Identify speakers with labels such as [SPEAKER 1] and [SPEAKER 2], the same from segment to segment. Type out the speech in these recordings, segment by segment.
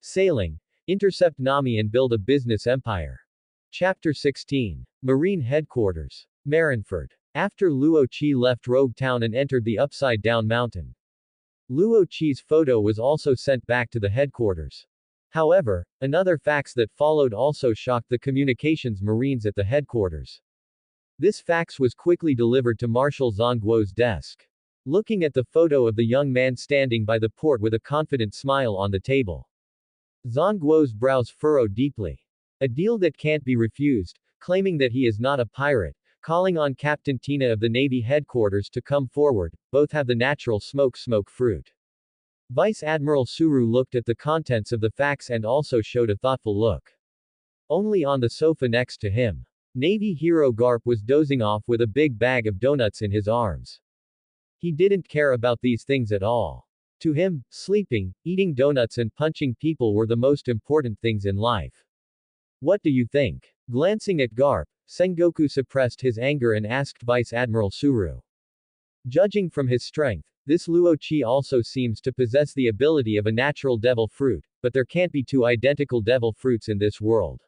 [SPEAKER 1] Sailing. Intercept Nami and build a business empire. Chapter 16. Marine Headquarters. Marineford. After Luo Qi left Rogue Town and entered the Upside Down Mountain, Luo Qi's photo was also sent back to the headquarters. However, another fax that followed also shocked the communications marines at the headquarters. This fax was quickly delivered to Marshal Zhongguo's desk. Looking at the photo of the young man standing by the port with a confident smile on the table, Zhongguo's brows furrowed deeply. A deal that can't be refused, claiming that he is not a pirate, calling on Captain Tina of the Navy headquarters to come forward, both have the natural smoke fruit. Vice Admiral Suru looked at the contents of the fax and also showed a thoughtful look. Only on the sofa next to him, Navy hero Garp was dozing off with a big bag of donuts in his arms. He didn't care about these things at all. To him, sleeping, eating donuts and punching people were the most important things in life. What do you think? Glancing at Garp, Sengoku suppressed his anger and asked Vice Admiral Suru. Judging from his strength, this Luo Qi also seems to possess the ability of a natural devil fruit, but there can't be two identical devil fruits in this world.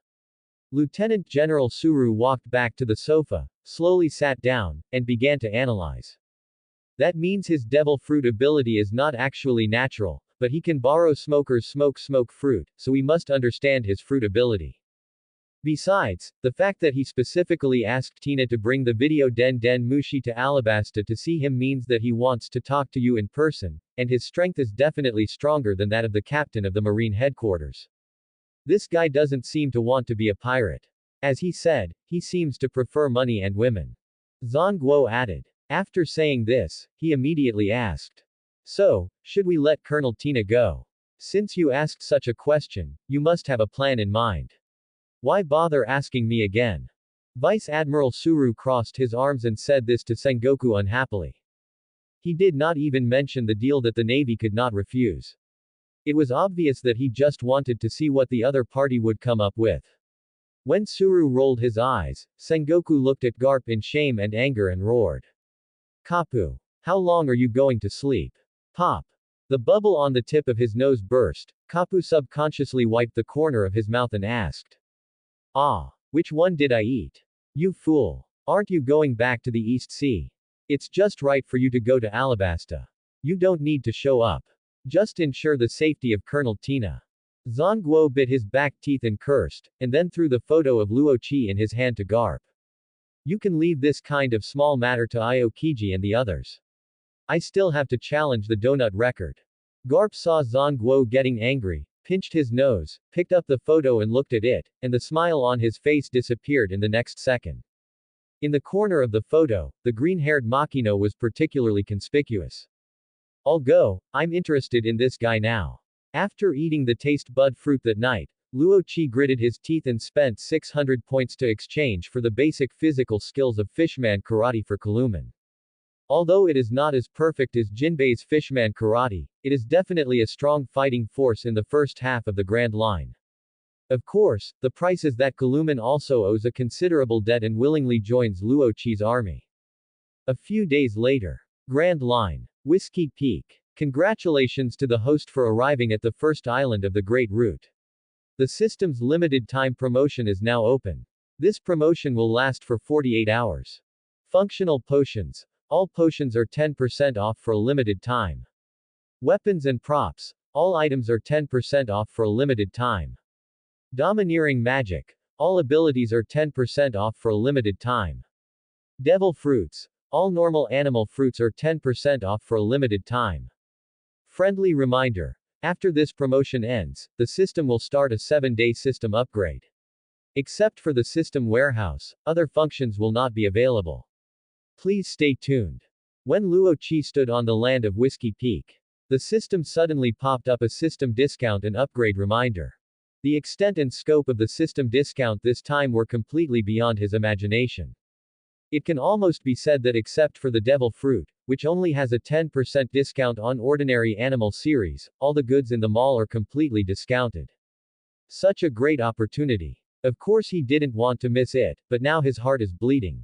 [SPEAKER 1] Lieutenant General Suru walked back to the sofa, slowly sat down, and began to analyze. That means his devil fruit ability is not actually natural, but he can borrow smokers' smoke fruit, so we must understand his fruit ability. Besides, the fact that he specifically asked Tina to bring the video Den Mushi to Alabasta to see him means that he wants to talk to you in person, and his strength is definitely stronger than that of the captain of the Marine headquarters. This guy doesn't seem to want to be a pirate. As he said, he seems to prefer money and women. Zhongguo added. After saying this, he immediately asked. So, should we let Colonel Tina go? Since you asked such a question, you must have a plan in mind. Why bother asking me again? Vice Admiral Suru crossed his arms and said this to Sengoku unhappily. He did not even mention the deal that the Navy could not refuse. It was obvious that he just wanted to see what the other party would come up with. When Suru rolled his eyes, Sengoku looked at Garp in shame and anger and roared. Kapu. How long are you going to sleep? Pop. The bubble on the tip of his nose burst. Kapu subconsciously wiped the corner of his mouth and asked. Ah. Which one did I eat? You fool. Aren't you going back to the East Sea? It's just right for you to go to Alabasta. You don't need to show up. Just ensure the safety of Colonel Tina. Zhongguo bit his back teeth and cursed, and then threw the photo of Luo Qi in his hand to Garp. You can leave this kind of small matter to Aokiji and the others. I still have to challenge the donut record. Garp saw Zhongguo getting angry, pinched his nose, picked up the photo and looked at it, and the smile on his face disappeared in the next second. In the corner of the photo, the green-haired Makino was particularly conspicuous. I'll go, I'm interested in this guy now. After eating the taste bud fruit that night, Luo Qi gritted his teeth and spent 600 points to exchange for the basic physical skills of Fishman Karate for Kaluman. Although it is not as perfect as Jinbei's Fishman Karate, it is definitely a strong fighting force in the first half of the Grand Line. Of course, the price is that Kaluman also owes a considerable debt and willingly joins Luo Qi's army. A few days later. Grand Line. Whiskey Peak. Congratulations to the host for arriving at the first island of the Great Route. The system's limited time promotion is now open. This promotion will last for 48 hours. Functional potions. All potions are 10% off for a limited time. Weapons and props. All items are 10% off for a limited time. Domineering magic. All abilities are 10% off for a limited time. Devil fruits. All normal animal fruits are 10% off for a limited time. Friendly reminder. After this promotion ends, the system will start a 7-day system upgrade. Except for the system warehouse, other functions will not be available. Please stay tuned. When Luo Qi stood on the land of Whiskey Peak, the system suddenly popped up a system discount and upgrade reminder. The extent and scope of the system discount this time were completely beyond his imagination. It can almost be said that except for the devil fruit, which only has a 10% discount on ordinary animal series, all the goods in the mall are completely discounted. Such a great opportunity. Of course he didn't want to miss it, but now his heart is bleeding.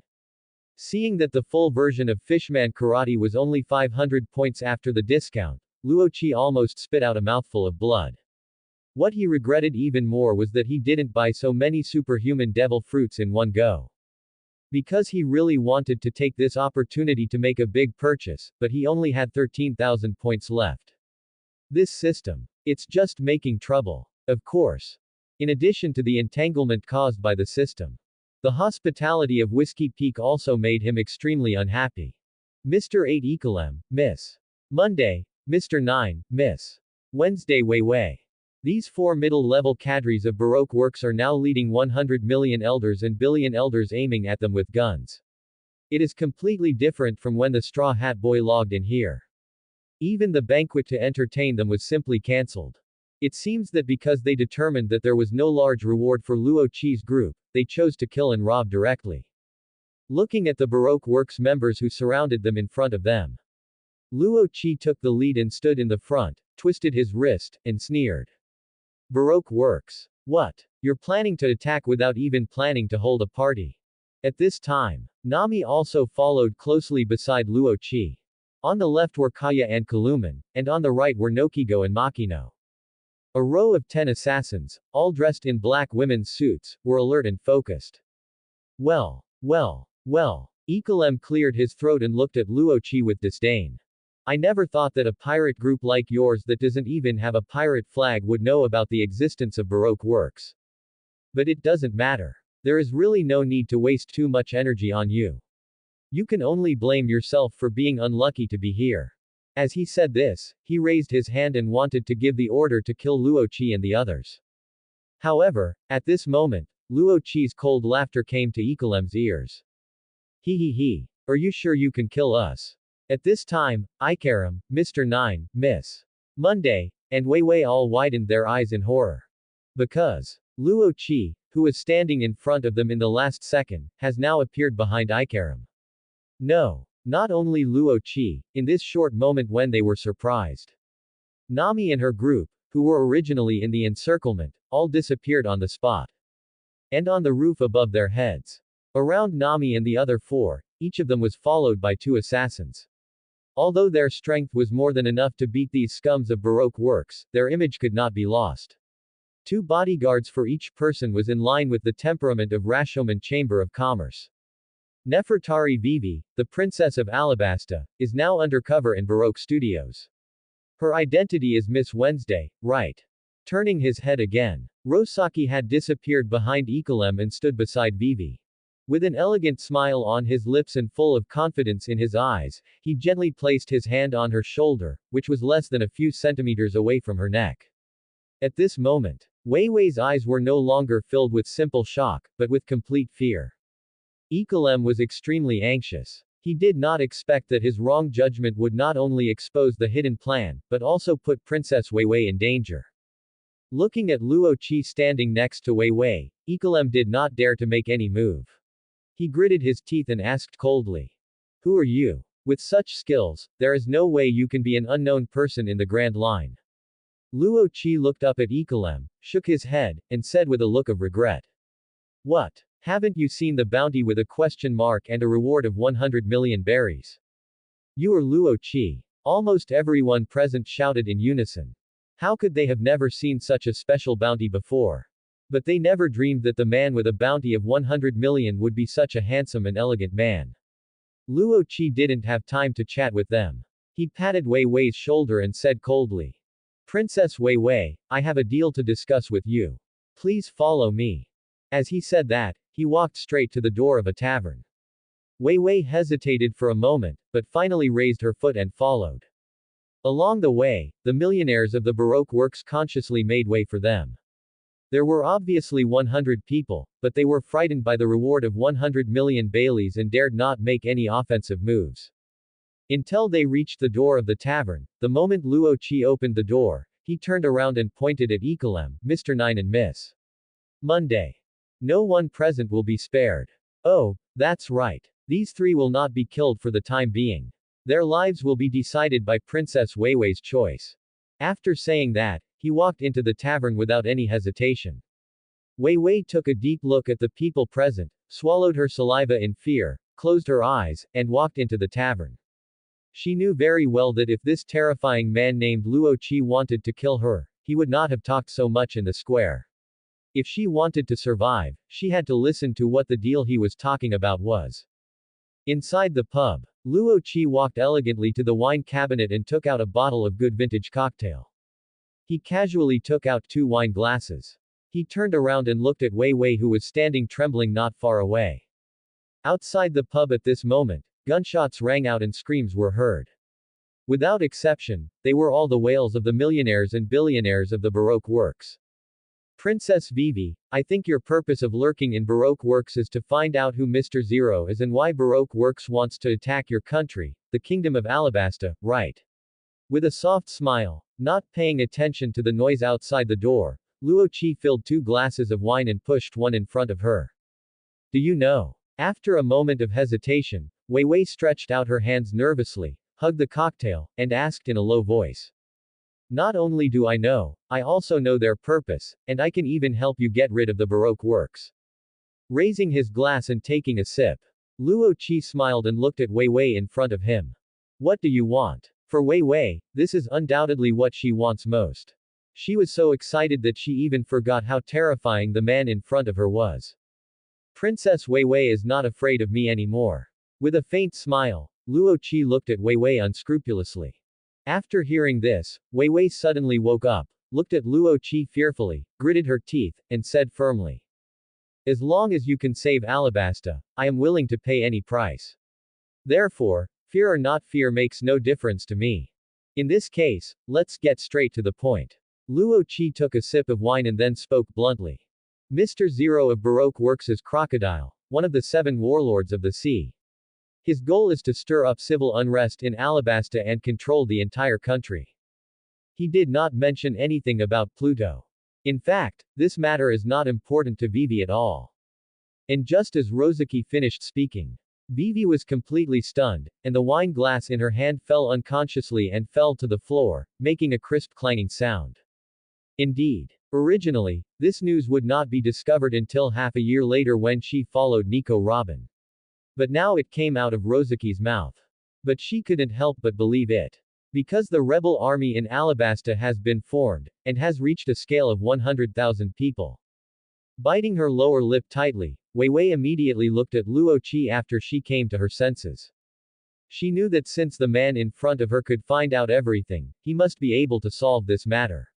[SPEAKER 1] Seeing that the full version of Fishman Karate was only 500 points after the discount, Luo Qi almost spit out a mouthful of blood. What he regretted even more was that he didn't buy so many superhuman devil fruits in one go. Because he really wanted to take this opportunity to make a big purchase, but he only had 13,000 points left. This system. It's just making trouble. Of course. In addition to the entanglement caused by the system. The hospitality of Whiskey Peak also made him extremely unhappy. Mr. 8 Ecolem, Miss. Monday, Mr. 9, Miss. Wednesday Wei Wei. These four middle-level cadres of Baroque works are now leading 100 million elders and billion elders aiming at them with guns. It is completely different from when the Straw Hat Boy logged in here. Even the banquet to entertain them was simply cancelled. It seems that because they determined that there was no large reward for Luo Chi's group, they chose to kill and rob directly. Looking at the Baroque Works members who surrounded them in front of them. Luo Chi took the lead and stood in the front, twisted his wrist, and sneered. Baroque Works. What? You're planning to attack without even planning to hold a party. At this time, Nami also followed closely beside Luo Chi. On the left were Kaya and Kaluman, and on the right were Nokigo and Makino. A row of 10 assassins, all dressed in black women's suits, were alert and focused. Well. Ecolem cleared his throat and looked at Luo Chi with disdain. I never thought that a pirate group like yours that doesn't even have a pirate flag would know about the existence of Baroque Works. But it doesn't matter. There is really no need to waste too much energy on you. You can only blame yourself for being unlucky to be here. As he said this, he raised his hand and wanted to give the order to kill Luo Chi and the others. However, at this moment, Luo Chi's cold laughter came to Ecolem's ears. He. Are you sure you can kill us? At this time, Ikaram, Mr. 9, Miss. Monday, and Wei Wei all widened their eyes in horror. Because Luo Chi, who was standing in front of them in the last second, has now appeared behind Ikaram. No. Not only Luo Chi, in this short moment when they were surprised. Nami and her group, who were originally in the encirclement, all disappeared on the spot. And on the roof above their heads. Around Nami and the other four, each of them was followed by 2 assassins. Although their strength was more than enough to beat these scums of Baroque Works, their image could not be lost. 2 bodyguards for each person was in line with the temperament of Rashomon Chamber of Commerce. Nefertari Vivi, the Princess of Alabasta, is now undercover in Baroque Studios. Her identity is Miss Wednesday, right? Turning his head again. Rosaki had disappeared behind Ecolem and stood beside Vivi. With an elegant smile on his lips and full of confidence in his eyes, he gently placed his hand on her shoulder, which was less than a few centimeters away from her neck. At this moment, Wei Wei's eyes were no longer filled with simple shock, but with complete fear. Ecolem was extremely anxious. He did not expect that his wrong judgment would not only expose the hidden plan, but also put Princess Wei Wei in danger. Looking at Luo Chi standing next to Wei Wei, Ecolem did not dare to make any move. He gritted his teeth and asked coldly. Who are you? With such skills, there is no way you can be an unknown person in the Grand Line. Luo Chi looked up at Ecolem, shook his head, and said with a look of regret. What? Haven't you seen the bounty with a question mark and a reward of 100 million berries? You are Luo Chi. Almost everyone present shouted in unison. How could they have never seen such a special bounty before? But they never dreamed that the man with a bounty of 100 million would be such a handsome and elegant man. Luo Chi didn't have time to chat with them. He patted Wei Wei's shoulder and said coldly. Princess Wei Wei, I have a deal to discuss with you. Please follow me. As he said that, he walked straight to the door of a tavern. Wei Wei hesitated for a moment, but finally raised her foot and followed. Along the way, the millionaires of the Baroque Works consciously made way for them. There were obviously 100 people, but they were frightened by the reward of 100 million Baileys and dared not make any offensive moves. Until they reached the door of the tavern, the moment Luo Chi opened the door, he turned around and pointed at Ecolem, Mr. 9 and Miss Monday. No one present will be spared. Oh, that's right. These 3 will not be killed for the time being. Their lives will be decided by Princess Wei Wei's choice. After saying that, he walked into the tavern without any hesitation. Wei Wei took a deep look at the people present, swallowed her saliva in fear, closed her eyes, and walked into the tavern. She knew very well that if this terrifying man named Luo Chi wanted to kill her, he would not have talked so much in the square. If she wanted to survive, she had to listen to what the deal he was talking about was. Inside the pub, Luo Qi walked elegantly to the wine cabinet and took out a bottle of good vintage cocktail. He casually took out 2 wine glasses. He turned around and looked at Wei Wei, who was standing trembling not far away. Outside the pub at this moment, gunshots rang out and screams were heard. Without exception, they were all the wails of the millionaires and billionaires of the Baroque works. Princess Vivi, I think your purpose of lurking in Baroque works is to find out who Mr. Zero is and why Baroque works wants to attack your country, the Kingdom of Alabasta, right? With a soft smile, not paying attention to the noise outside the door, Luo Qi filled 2 glasses of wine and pushed one in front of her. Do you know? After a moment of hesitation, Wei Wei stretched out her hands nervously, hugged the cocktail, and asked in a low voice. Not only do I know, I also know their purpose, and I can even help you get rid of the Baroque works. Raising his glass and taking a sip, Luo Qi smiled and looked at Wei Wei in front of him. What do you want? For Wei Wei, this is undoubtedly what she wants most. She was so excited that she even forgot how terrifying the man in front of her was. Princess Wei Wei is not afraid of me anymore. With a faint smile, Luo Qi looked at Wei Wei unscrupulously. After hearing this, Wei Wei suddenly woke up, looked at Luo Qi fearfully, gritted her teeth, and said firmly. As long as you can save Alabasta, I am willing to pay any price. Therefore, fear or not fear makes no difference to me. In this case, let's get straight to the point. Luo Qi took a sip of wine and then spoke bluntly. Mr. Zero of Baroque works is Crocodile, one of the 7 warlords of the sea. His goal is to stir up civil unrest in Alabasta and control the entire country. He did not mention anything about Pluto. In fact, this matter is not important to Vivi at all. And just as Rozaki finished speaking, Vivi was completely stunned, and the wine glass in her hand fell unconsciously and fell to the floor, making a crisp clanging sound. Indeed. Originally, this news would not be discovered until half a year later when she followed Nico Robin. But now it came out of Rosaki's mouth. But she couldn't help but believe it. Because the rebel army in Alabasta has been formed, and has reached a scale of 100,000 people. Biting her lower lip tightly, Wei Wei immediately looked at Luo Qi after she came to her senses. She knew that since the man in front of her could find out everything, he must be able to solve this matter.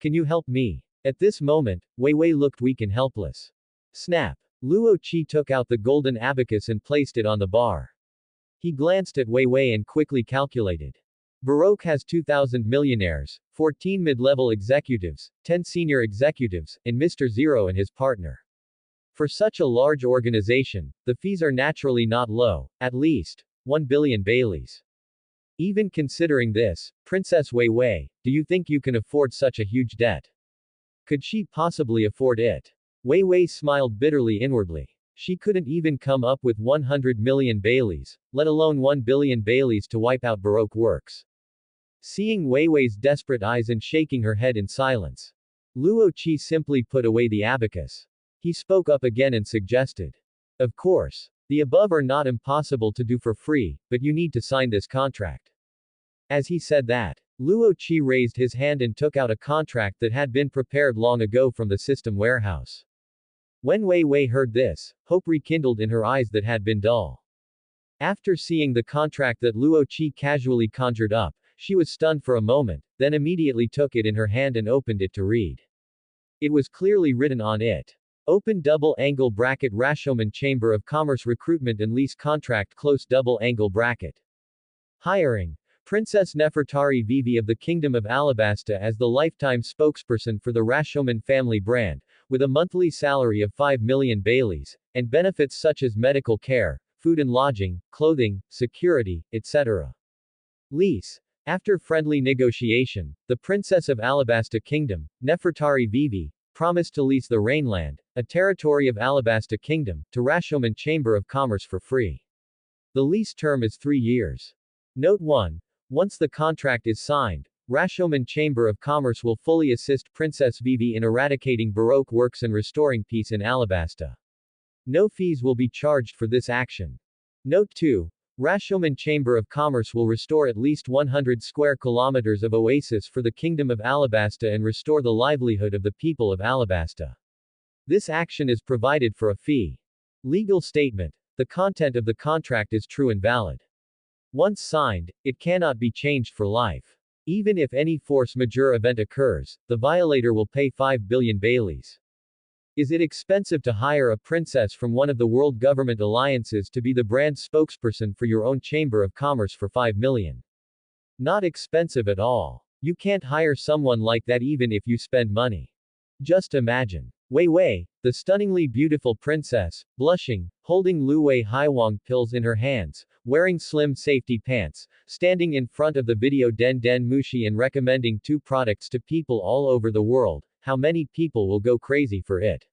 [SPEAKER 1] Can you help me? At this moment, Wei Wei looked weak and helpless. Snap! Luo Qi took out the golden abacus and placed it on the bar. He glanced at Wei Wei and quickly calculated. Baroque has 2,000 millionaires, 14 mid-level executives, 10 senior executives, and Mr. Zero and his partner. For such a large organization, the fees are naturally not low, at least 1 billion Baileys. Even considering this, Princess Wei Wei, do you think you can afford such a huge debt? Could she possibly afford it? Wei Wei smiled bitterly inwardly. She couldn't even come up with 100 million Baileys, let alone 1 billion Baileys to wipe out Baroque works. Seeing Wei Wei's desperate eyes and shaking her head in silence, Luo Qi simply put away the abacus. He spoke up again and suggested. Of course. The above are not impossible to do for free, but you need to sign this contract. As he said that, Luo Qi raised his hand and took out a contract that had been prepared long ago from the system warehouse. When Wei Wei heard this, hope rekindled in her eyes that had been dull. After seeing the contract that Luo Qi casually conjured up, she was stunned for a moment, then immediately took it in her hand and opened it to read. It was clearly written on it. Open double angle bracket Rashomon Chamber of Commerce Recruitment and Lease Contract close double angle bracket. Hiring. Princess Nefertari Vivi of the Kingdom of Alabasta as the lifetime spokesperson for the Rashomon family brand, with a monthly salary of 5 million Baileys, and benefits such as medical care, food and lodging, clothing, security, etc. Lease. After friendly negotiation, the Princess of Alabasta Kingdom, Nefertari Vivi, promised to lease the Rainland, a territory of Alabasta Kingdom, to Rashomon Chamber of Commerce for free. The lease term is 3 years. Note 1. Once the contract is signed, Rashomon Chamber of Commerce will fully assist Princess Vivi in eradicating Baroque works and restoring peace in Alabasta. No fees will be charged for this action. Note 2. Rashomon Chamber of Commerce will restore at least 100 square kilometers of oasis for the Kingdom of Alabasta and restore the livelihood of the people of Alabasta. This action is provided for a fee. Legal statement. The content of the contract is true and valid. Once signed, it cannot be changed for life. Even if any force majeure event occurs, the violator will pay 5 billion baileys. Is it expensive to hire a princess from one of the world government alliances to be the brand spokesperson for your own Chamber of Commerce for 5 million? Not expensive at all. You can't hire someone like that even if you spend money. Just imagine. Wei Wei, the stunningly beautiful princess, blushing, holding Lu Wei Haiwang pills in her hands, wearing slim safety pants, standing in front of the video Den Den Mushi and recommending 2 products to people all over the world. How many people will go crazy for it?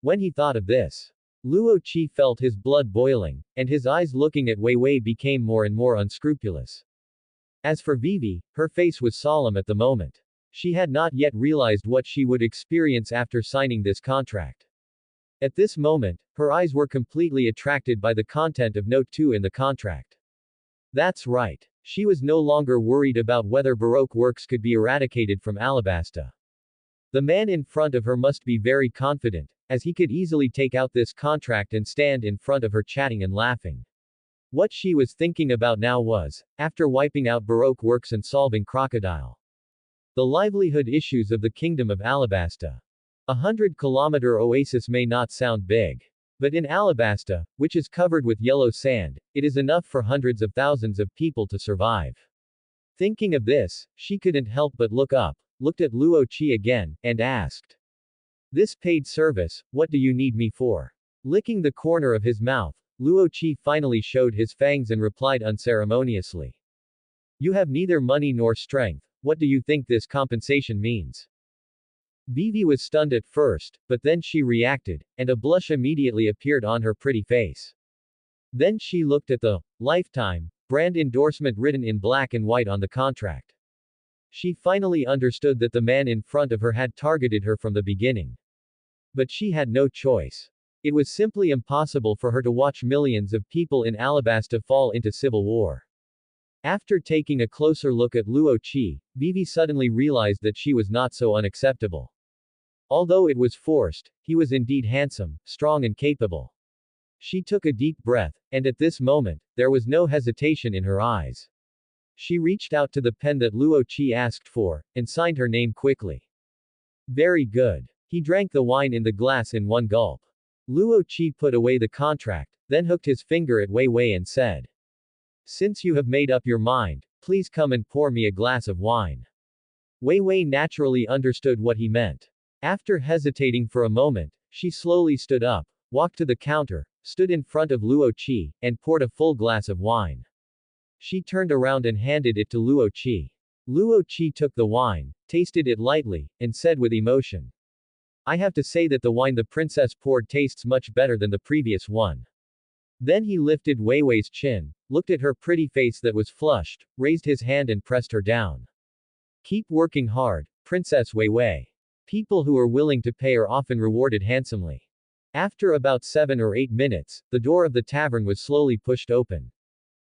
[SPEAKER 1] When he thought of this, Luo Qi felt his blood boiling, and his eyes looking at Wei Wei became more and more unscrupulous. As for Vivi, her face was solemn at the moment. She had not yet realized what she would experience after signing this contract. At this moment, her eyes were completely attracted by the content of Note 2 in the contract. That's right. She was no longer worried about whether Baroque works could be eradicated from Alabasta. The man in front of her must be very confident, as he could easily take out this contract and stand in front of her chatting and laughing. What she was thinking about now was, after wiping out Baroque works and solving Crocodile, the livelihood issues of the Kingdom of Alabasta. 100-kilometer oasis may not sound big. But in Alabasta, which is covered with yellow sand, it is enough for hundreds of thousands of people to survive. Thinking of this, she couldn't help but look up, looked at Luo Qi again, and asked. This paid service, what do you need me for? Licking the corner of his mouth, Luo Qi finally showed his fangs and replied unceremoniously. You have neither money nor strength, what do you think this compensation means? Vivi was stunned at first, but then she reacted, and a blush immediately appeared on her pretty face. Then she looked at the Lifetime brand endorsement written in black and white on the contract. She finally understood that the man in front of her had targeted her from the beginning. But she had no choice. It was simply impossible for her to watch millions of people in Alabasta fall into civil war. After taking a closer look at Luo Qi, Vivi suddenly realized that she was not so unacceptable. Although it was forced, he was indeed handsome, strong and capable. She took a deep breath, and at this moment, there was no hesitation in her eyes. She reached out to the pen that Luo Qi asked for, and signed her name quickly. Very good. He drank the wine in the glass in one gulp. Luo Qi put away the contract, then hooked his finger at Wei Wei and said. Since you have made up your mind, please come and pour me a glass of wine. Wei Wei naturally understood what he meant. After hesitating for a moment, she slowly stood up, walked to the counter, stood in front of Luo Qi, and poured a full glass of wine. She turned around and handed it to Luo Qi. Luo Qi took the wine, tasted it lightly, and said with emotion. I have to say that the wine the princess poured tastes much better than the previous one. Then he lifted Wei Wei's chin, looked at her pretty face that was flushed, raised his hand and pressed her down. Keep working hard, Princess Wei Wei. People who are willing to pay are often rewarded handsomely. After about 7 or 8 minutes, the door of the tavern was slowly pushed open.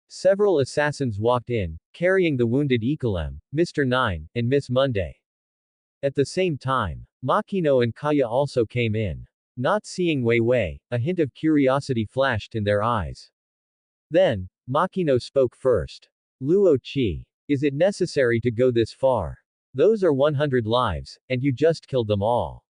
[SPEAKER 1] Several assassins walked in, carrying the wounded Ecolem, Mr. Nine, and Miss Monday. At the same time, Makino and Kaya also came in. Not seeing Wei Wei, a hint of curiosity flashed in their eyes. Then, Makino spoke first. Luo Qi. Is it necessary to go this far? Those are 100 lives, and you just killed them all.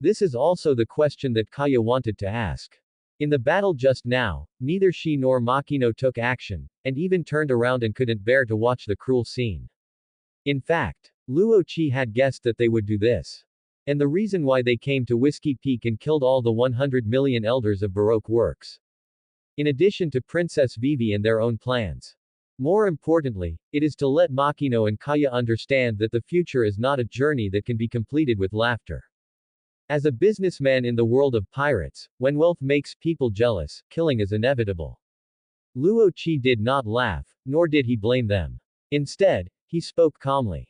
[SPEAKER 1] This is also the question that Kaya wanted to ask. In the battle just now, neither she nor Makino took action, and even turned around and couldn't bear to watch the cruel scene. In fact, Luo Qi had guessed that they would do this. And the reason why they came to Whiskey Peak and killed all the 100 million elders of Baroque works. In addition to Princess Vivi and their own plans. More importantly, it is to let Makino and Kaya understand that the future is not a journey that can be completed with laughter. As a businessman in the world of pirates, when wealth makes people jealous, killing is inevitable. Luo Qi did not laugh, nor did he blame them. Instead, he spoke calmly.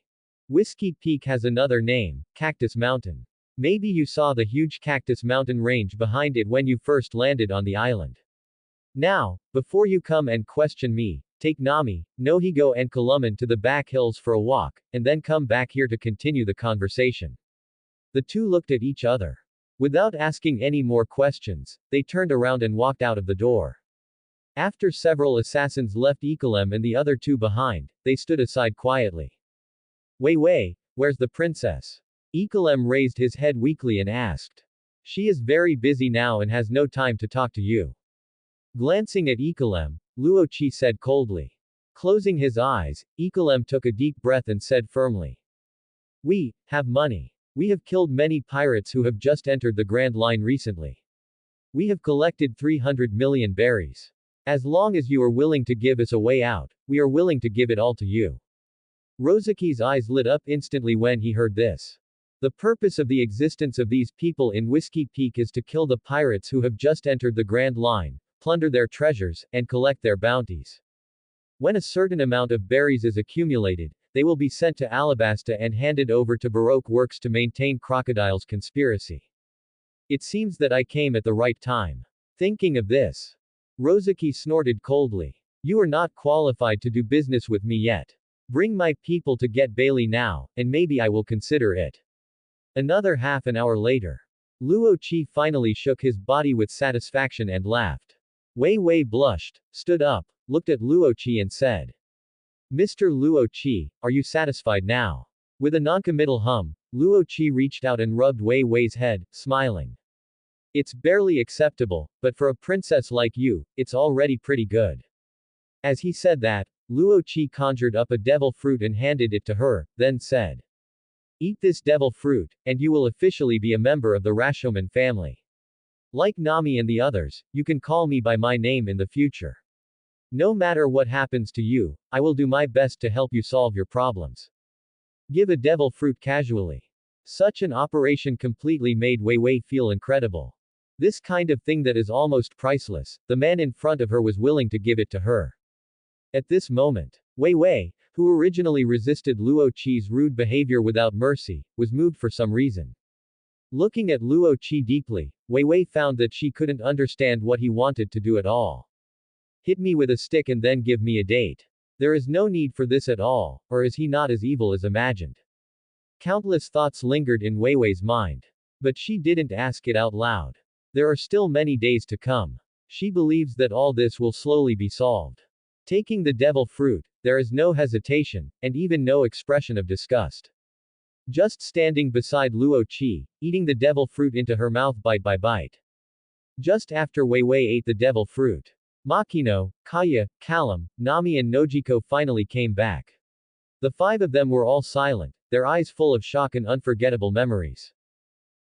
[SPEAKER 1] Whiskey Peak has another name, Cactus Mountain. Maybe you saw the huge Cactus Mountain range behind it when you first landed on the island. Now, before you come and question me, take Nami, Nohigo and Kalaman to the back hills for a walk, and then come back here to continue the conversation. The two looked at each other. Without asking any more questions, they turned around and walked out of the door. After several assassins left Ikalem and the other two behind, they stood aside quietly. Wei Wei, where's the princess? Ikalem raised his head weakly and asked. She is very busy now and has no time to talk to you. Glancing at Ikalem, Luo Qi said coldly. Closing his eyes, Ikalem took a deep breath and said firmly. We have money. We have killed many pirates who have just entered the Grand Line recently. We have collected 300 million berries. As long as you are willing to give us a way out, we are willing to give it all to you. Rosaki's eyes lit up instantly when he heard this. The purpose of the existence of these people in Whiskey Peak is to kill the pirates who have just entered the Grand Line, plunder their treasures, and collect their bounties. When a certain amount of berries is accumulated, they will be sent to Alabasta and handed over to Baroque Works to maintain Crocodile's conspiracy. It seems that I came at the right time. Thinking of this, Rosaki snorted coldly. You are not qualified to do business with me yet. Bring my people to Get Bailey now, and maybe I will consider it. Another half an hour later, Luo Qi finally shook his body with satisfaction and laughed. Wei Wei blushed, stood up, looked at Luo Qi and said. Mr. Luo Qi, are you satisfied now? With a noncommittal hum, Luo Qi reached out and rubbed Wei Wei's head, smiling. It's barely acceptable, but for a princess like you, it's already pretty good. As he said that, Luo Qi conjured up a devil fruit and handed it to her, then said. Eat this devil fruit, and you will officially be a member of the Rashomon family. Like Nami and the others, you can call me by my name in the future. No matter what happens to you, I will do my best to help you solve your problems. Give a devil fruit casually. Such an operation completely made Wei Wei feel incredible. This kind of thing that is almost priceless, the man in front of her was willing to give it to her. At this moment, Wei Wei, who originally resisted Luo Qi's rude behavior without mercy, was moved for some reason. Looking at Luo Qi deeply, Wei Wei found that she couldn't understand what he wanted to do at all. Hit me with a stick and then give me a date. There is no need for this at all, or is he not as evil as imagined? Countless thoughts lingered in Wei Wei's mind. But she didn't ask it out loud. There are still many days to come. She believes that all this will slowly be solved. Taking the devil fruit, there is no hesitation, and even no expression of disgust. Just standing beside Luo Qi, eating the devil fruit into her mouth bite by bite. Just after Wei Wei ate the devil fruit, Makino, Kaya, Kalam, Nami and Nojiko finally came back. The five of them were all silent, their eyes full of shock and unforgettable memories.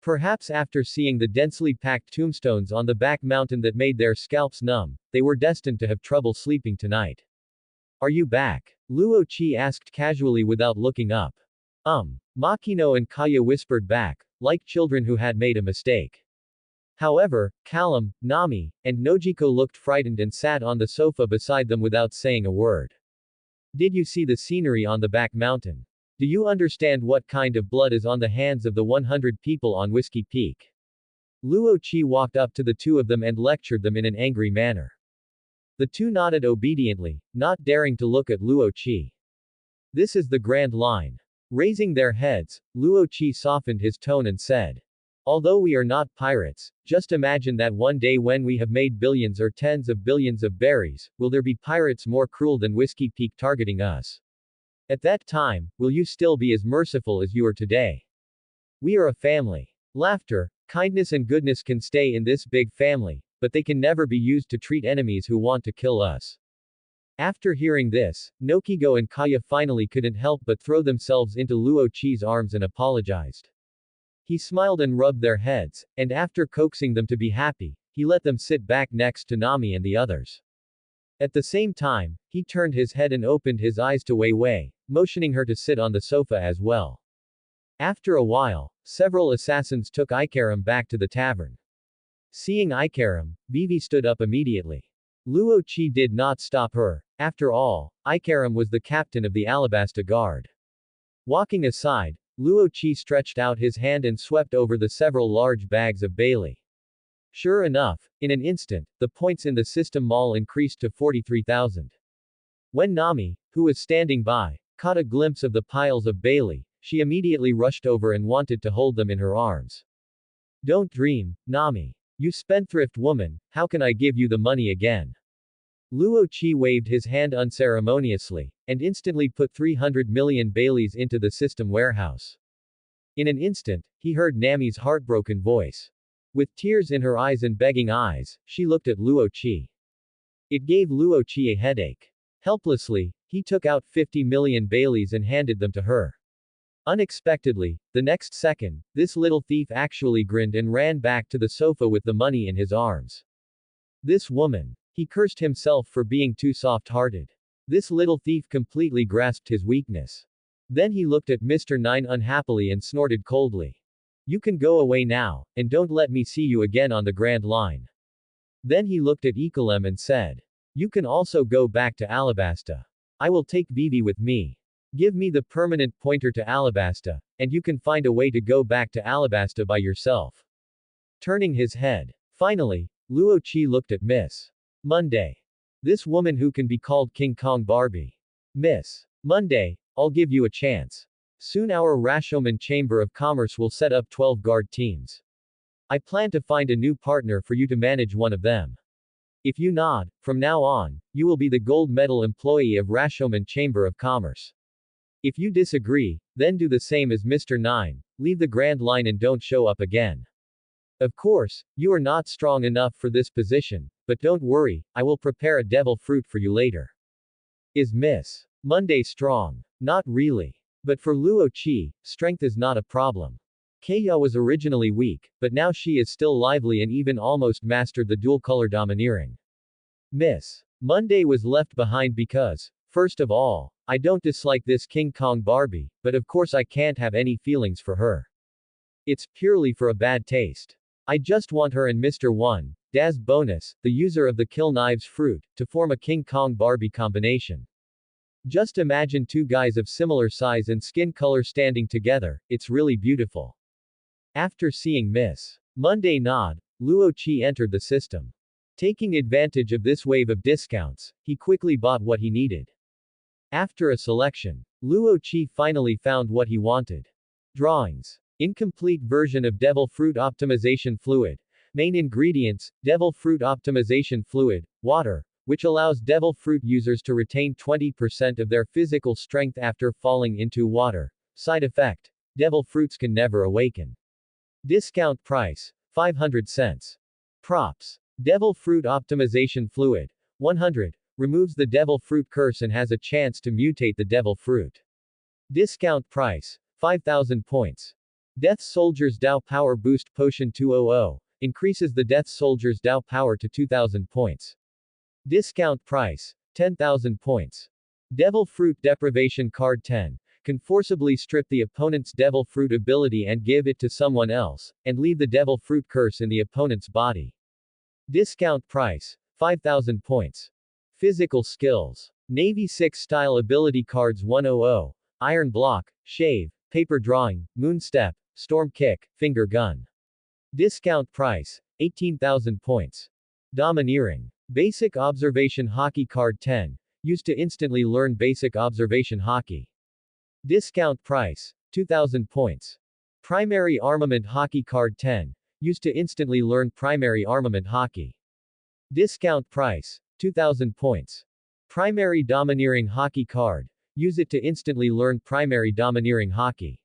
[SPEAKER 1] Perhaps after seeing the densely packed tombstones on the back mountain that made their scalps numb, they were destined to have trouble sleeping tonight. Are you back? Luo Qi asked casually without looking up. Makino and Kaya whispered back, like children who had made a mistake. However, Kalam, Nami, and Nojiko looked frightened and sat on the sofa beside them without saying a word. Did you see the scenery on the back mountain? Do you understand what kind of blood is on the hands of the 100 people on Whiskey Peak? Luo Qi walked up to the two of them and lectured them in an angry manner. The two nodded obediently, not daring to look at Luo Qi. This is the Grand Line. Raising their heads, Luo Qi softened his tone and said. Although we are not pirates, just imagine that one day when we have made billions or tens of billions of berries, will there be pirates more cruel than Whiskey Peak targeting us? At that time, will you still be as merciful as you are today? We are a family. Laughter, kindness and goodness can stay in this big family, but they can never be used to treat enemies who want to kill us. After hearing this, Nokigo and Kaya finally couldn't help but throw themselves into Luo Qi's arms and apologized. He smiled and rubbed their heads, and after coaxing them to be happy, he let them sit back next to Nami and the others. At the same time, he turned his head and opened his eyes to Wei Wei, motioning her to sit on the sofa as well. After a while, several assassins took Ikaram back to the tavern. Seeing Ikaram, Vivi stood up immediately. Luo Qi did not stop her. After all, Ikaram was the captain of the Alabasta Guard. Walking aside, Luo Qi stretched out his hand and swept over the several large bags of Bailey. Sure enough, in an instant, the points in the system mall increased to 43,000. When Nami, who was standing by, caught a glimpse of the piles of Bailey, she immediately rushed over and wanted to hold them in her arms. Don't dream, Nami. You spendthrift woman, how can I give you the money again? Luo Qi waved his hand unceremoniously, and instantly put 300 million Baileys into the system warehouse. In an instant, he heard Nami's heartbroken voice. With tears in her eyes and begging eyes, she looked at Luo Qi. It gave Luo Qi a headache. Helplessly, he took out 50 million Baileys and handed them to her. Unexpectedly, the next second, this little thief actually grinned and ran back to the sofa with the money in his arms. This woman. He cursed himself for being too soft-hearted. This little thief completely grasped his weakness. Then he looked at Mr. Nine unhappily and snorted coldly. You can go away now, and don't let me see you again on the Grand Line. Then he looked at Ecolem and said. You can also go back to Alabasta. I will take Vivi with me. Give me the permanent pointer to Alabasta, and you can find a way to go back to Alabasta by yourself. Turning his head. Finally, Luo Qi looked at Miss Monday. This woman who can be called King Kong Barbie. Miss Monday, I'll give you a chance. Soon our Rashomon Chamber of Commerce will set up 12 guard teams. I plan to find a new partner for you to manage one of them. If you nod, from now on, you will be the gold medal employee of Rashomon Chamber of Commerce. If you disagree, then do the same as Mr. Nine, leave the Grand Line and don't show up again. Of course, you are not strong enough for this position, but don't worry, I will prepare a devil fruit for you later. Is Miss Monday strong? Not really. But for Luo Qi, strength is not a problem. Kaya was originally weak, but now she is still lively and even almost mastered the dual-color domineering. Miss Monday was left behind because, first of all, I don't dislike this King Kong Barbie, but of course I can't have any feelings for her. It's purely for a bad taste. I just want her and Mr. 1, Daz Bonus, the user of the Kill Knives fruit, to form a King Kong Barbie combination. Just imagine two guys of similar size and skin color standing together, it's really beautiful. After seeing Miss Monday nod, Luo Qi entered the system. Taking advantage of this wave of discounts, he quickly bought what he needed. After a selection, Luo Qi finally found what he wanted. Drawings. Incomplete version of Devil Fruit Optimization Fluid. Main ingredients, Devil Fruit Optimization Fluid, water, which allows Devil Fruit users to retain 20% of their physical strength after falling into water. Side effect. Devil Fruits can never awaken. Discount price. 500 cents. Props. Devil Fruit Optimization Fluid. 100. Removes the Devil Fruit curse and has a chance to mutate the Devil Fruit. Discount price. 5,000 points. Death Soldier's Dao Power Boost Potion 200. Increases the Death Soldier's Dao power to 2,000 points. Discount price. 10,000 points. Devil Fruit Deprivation Card 10. Can forcibly strip the opponent's Devil Fruit ability and give it to someone else, and leave the Devil Fruit curse in the opponent's body. Discount price. 5,000 points. Physical skills. Navy 6 style ability cards 100. Iron Block, Shave, Paper Drawing, Moon Step, Storm Kick, Finger Gun. Discount price. 18,000 points. Domineering. Basic Observation Hockey Card 10. Used to instantly learn Basic Observation Hockey. Discount price. 2,000 points. Primary Armament Hockey Card 10. Used to instantly learn Primary Armament Hockey. Discount price. 2,000 points. Primary Domineering Hockey Card. Use it to instantly learn Primary Domineering Hockey.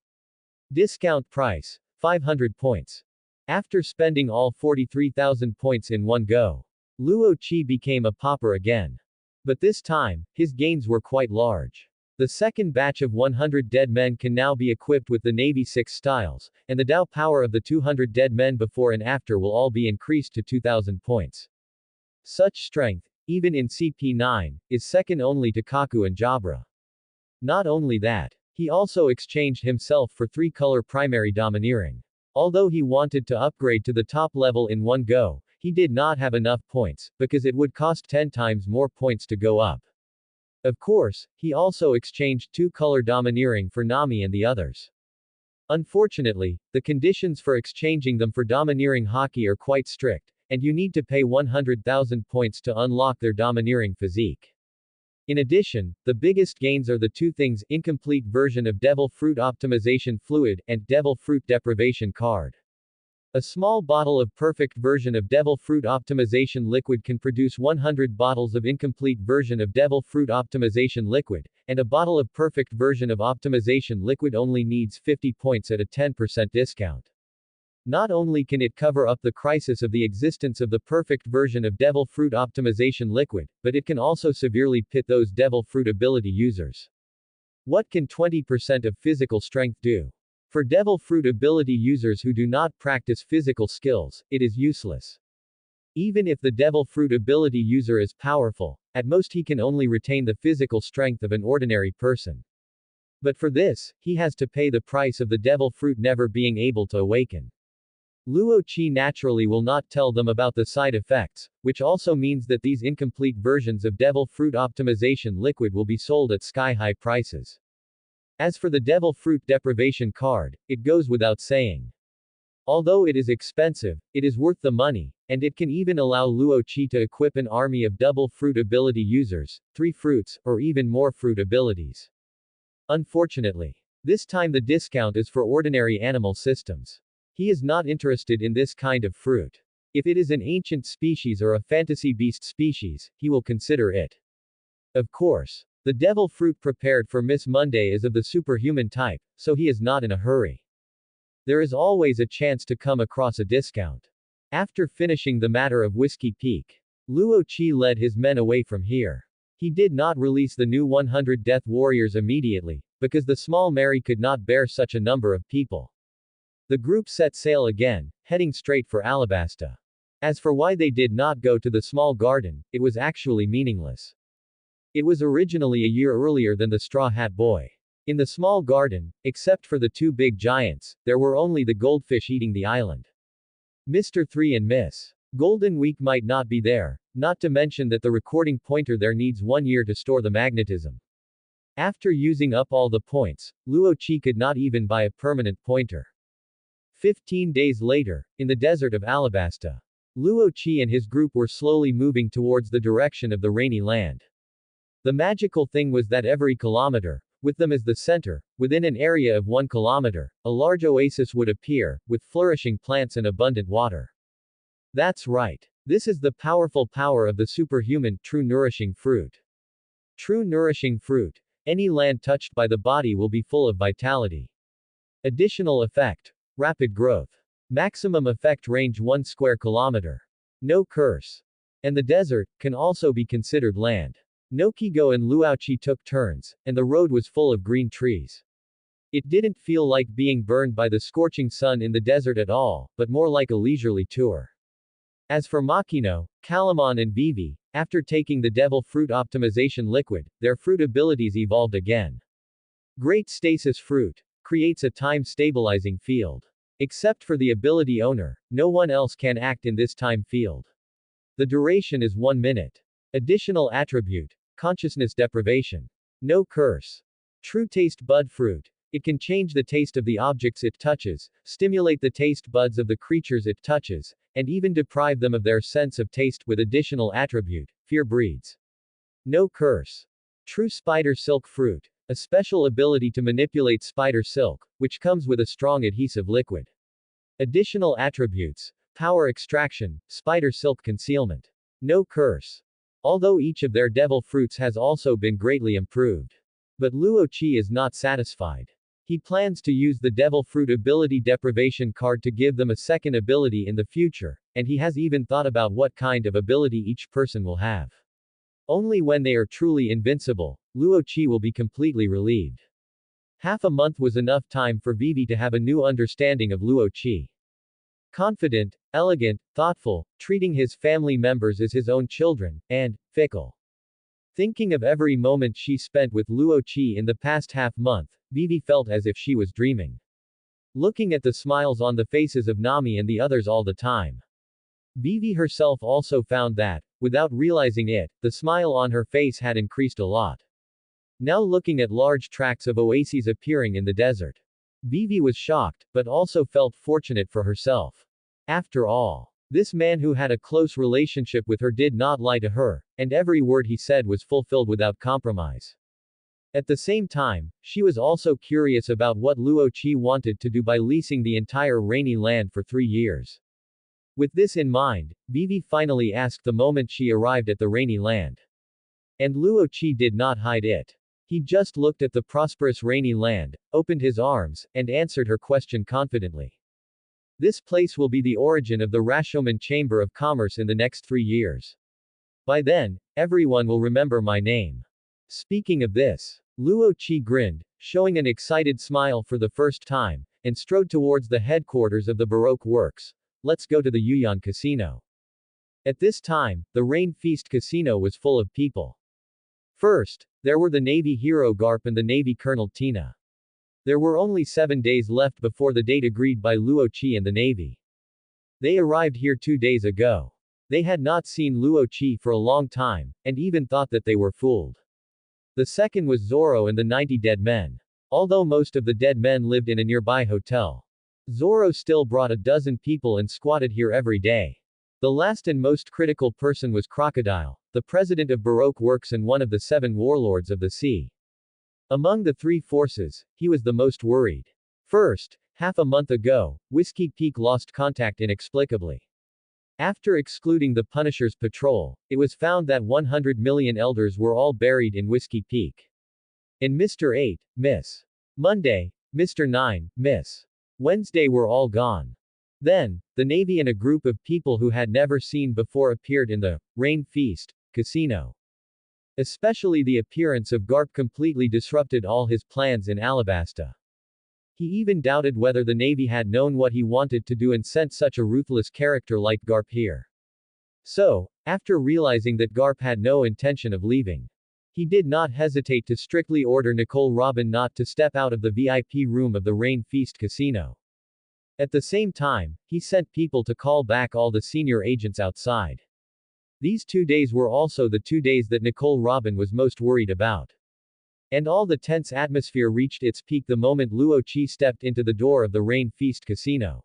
[SPEAKER 1] Discount price. 500 points. After spending all 43,000 points in one go, Luo Qi became a pauper again. But this time, his gains were quite large. The second batch of 100 dead men can now be equipped with the Navy 6 styles, and the Dao power of the 200 dead men before and after will all be increased to 2,000 points. Such strength, even in CP9, is second only to Kaku and Jabra. Not only that, he also exchanged himself for 3-color primary domineering. Although he wanted to upgrade to the top level in one go, he did not have enough points, because it would cost 10 times more points to go up. Of course, he also exchanged 2-color domineering for Nami and the others. Unfortunately, the conditions for exchanging them for domineering hockey are quite strict, and you need to pay 100,000 points to unlock their domineering physique. In addition, the biggest gains are the two things: incomplete version of Devil Fruit Optimization Fluid, and Devil Fruit Deprivation Card. A small bottle of perfect version of Devil Fruit Optimization Liquid can produce 100 bottles of incomplete version of Devil Fruit Optimization Liquid, and a bottle of perfect version of Optimization Liquid only needs 50 points at a 10% discount. Not only can it cover up the crisis of the existence of the perfect version of Devil Fruit Optimization Liquid, but it can also severely pit those Devil Fruit ability users. What can 20% of physical strength do? For Devil Fruit ability users who do not practice physical skills, it is useless. Even if the Devil Fruit ability user is powerful, at most he can only retain the physical strength of an ordinary person. But for this, he has to pay the price of the Devil Fruit never being able to awaken. Luo Qi naturally will not tell them about the side effects, which also means that these incomplete versions of Devil Fruit Optimization Liquid will be sold at sky-high prices. As for the Devil Fruit Deprivation Card, it goes without saying. Although it is expensive, it is worth the money, and it can even allow Luo Qi to equip an army of double fruit ability users, 3 fruits, or even more fruit abilities. Unfortunately, this time the discount is for ordinary animal systems. He is not interested in this kind of fruit. If it is an ancient species or a fantasy beast species, he will consider it. Of course, the devil fruit prepared for Miss Monday is of the superhuman type, so he is not in a hurry. There is always a chance to come across a discount. After finishing the matter of Whiskey Peak, Luo Qi led his men away from here. He did not release the new 100 Death Warriors immediately, because the small Mary could not bear such a number of people. The group set sail again, heading straight for Alabasta. As for why they did not go to the small garden, it was actually meaningless. It was originally a year earlier than the Straw Hat Boy. In the small garden, except for the 2 big giants, there were only the goldfish eating the island. Mr. 3 and Miss Golden Week might not be there, not to mention that the recording pointer there needs 1 year to store the magnetism. After using up all the points, Luo Qi could not even buy a permanent pointer. 15 days later, in the desert of Alabasta, Luo Qi and his group were slowly moving towards the direction of the rainy land. The magical thing was that every kilometer, with them as the center, within an area of 1 kilometer, a large oasis would appear, with flourishing plants and abundant water. That's right. This is the powerful power of the superhuman, true nourishing fruit. True nourishing fruit. Any land touched by the body will be full of vitality. Additional effect. Rapid growth. Maximum effect range 1 square kilometer. No curse. And the desert can also be considered land. Nokigo and Luoqi took turns, and the road was full of green trees. It didn't feel like being burned by the scorching sun in the desert at all, but more like a leisurely tour. As for Makino, Calamon and Vivi, after taking the Devil Fruit Optimization Liquid, their fruit abilities evolved again. Great Stasis Fruit creates a time-stabilizing field. Except for the ability owner, no one else can act in this time field. The duration is 1 minute. Additional attribute. Consciousness deprivation. No curse. True Taste Bud Fruit. It can change the taste of the objects it touches, stimulate the taste buds of the creatures it touches, and even deprive them of their sense of taste with additional attribute. Fear breeds. No curse. True Spider Silk Fruit. A special ability to manipulate spider silk, which comes with a strong adhesive liquid. Additional attributes. Power extraction, spider silk concealment. No curse. Although each of their devil fruits has also been greatly improved. But Luo Qi is not satisfied. He plans to use the devil fruit ability deprivation card to give them a second ability in the future, and he has even thought about what kind of ability each person will have. Only when they are truly invincible, Luo Qi will be completely relieved. Half a month was enough time for Vivi to have a new understanding of Luo Qi. Confident, elegant, thoughtful, treating his family members as his own children, and fickle. Thinking of every moment she spent with Luo Qi in the past half-month, Vivi felt as if she was dreaming. Looking at the smiles on the faces of Nami and the others all the time. Vivi herself also found that, without realizing it, the smile on her face had increased a lot. Now looking at large tracts of oases appearing in the desert. Vivi was shocked, but also felt fortunate for herself. After all, This man who had a close relationship with her did not lie to her, and every word he said was fulfilled without compromise. At the same time, she was also curious about what Luo Qi wanted to do by leasing the entire rainy land for 3 years. With this in mind, Vivi finally asked the moment she arrived at the rainy land. And Luo Qi did not hide it. He just looked at the prosperous rainy land, opened his arms, and answered her question confidently. This place will be the origin of the Rashomon Chamber of Commerce in the next 3 years. By then, everyone will remember my name. Speaking of this, Luo Qi grinned, showing an excited smile for the first time, and strode towards the headquarters of the Baroque Works. Let's go to the Yuyan Casino. At this time, the Rain Feast Casino was full of people. First, there were the Navy hero Garp and the Navy Colonel Tina. There were only 7 days left before the date agreed by Luo Qi and the Navy. They arrived here 2 days ago. They had not seen Luo Qi for a long time, and even thought that they were fooled. The second was Zoro and the 90 dead men. Although most of the dead men lived in a nearby hotel, Zoro still brought a dozen people and squatted here every day. The last and most critical person was Crocodile, the president of Baroque Works and one of the 7 warlords of the sea. Among the 3 forces, he was the most worried. First, half a month ago, Whiskey Peak lost contact inexplicably. After excluding the Punisher's patrol, it was found that 100 million elders were all buried in Whiskey Peak. And Mr. 8, Miss. Monday, Mr. 9, Miss. Wednesday were all gone. Then, the Navy and a group of people who had never seen before appeared in the Rain Feast Casino. Especially the appearance of Garp completely disrupted all his plans in Alabasta. He even doubted whether the Navy had known what he wanted to do and sent such a ruthless character like Garp here. So, after realizing that Garp had no intention of leaving, he did not hesitate to strictly order Nicole Robin not to step out of the VIP room of the Rain Feast Casino. At the same time, he sent people to call back all the senior agents outside. These 2 days were also the 2 days that Nicole Robin was most worried about. And all the tense atmosphere reached its peak the moment Luo Qi stepped into the door of the Rain Feast Casino.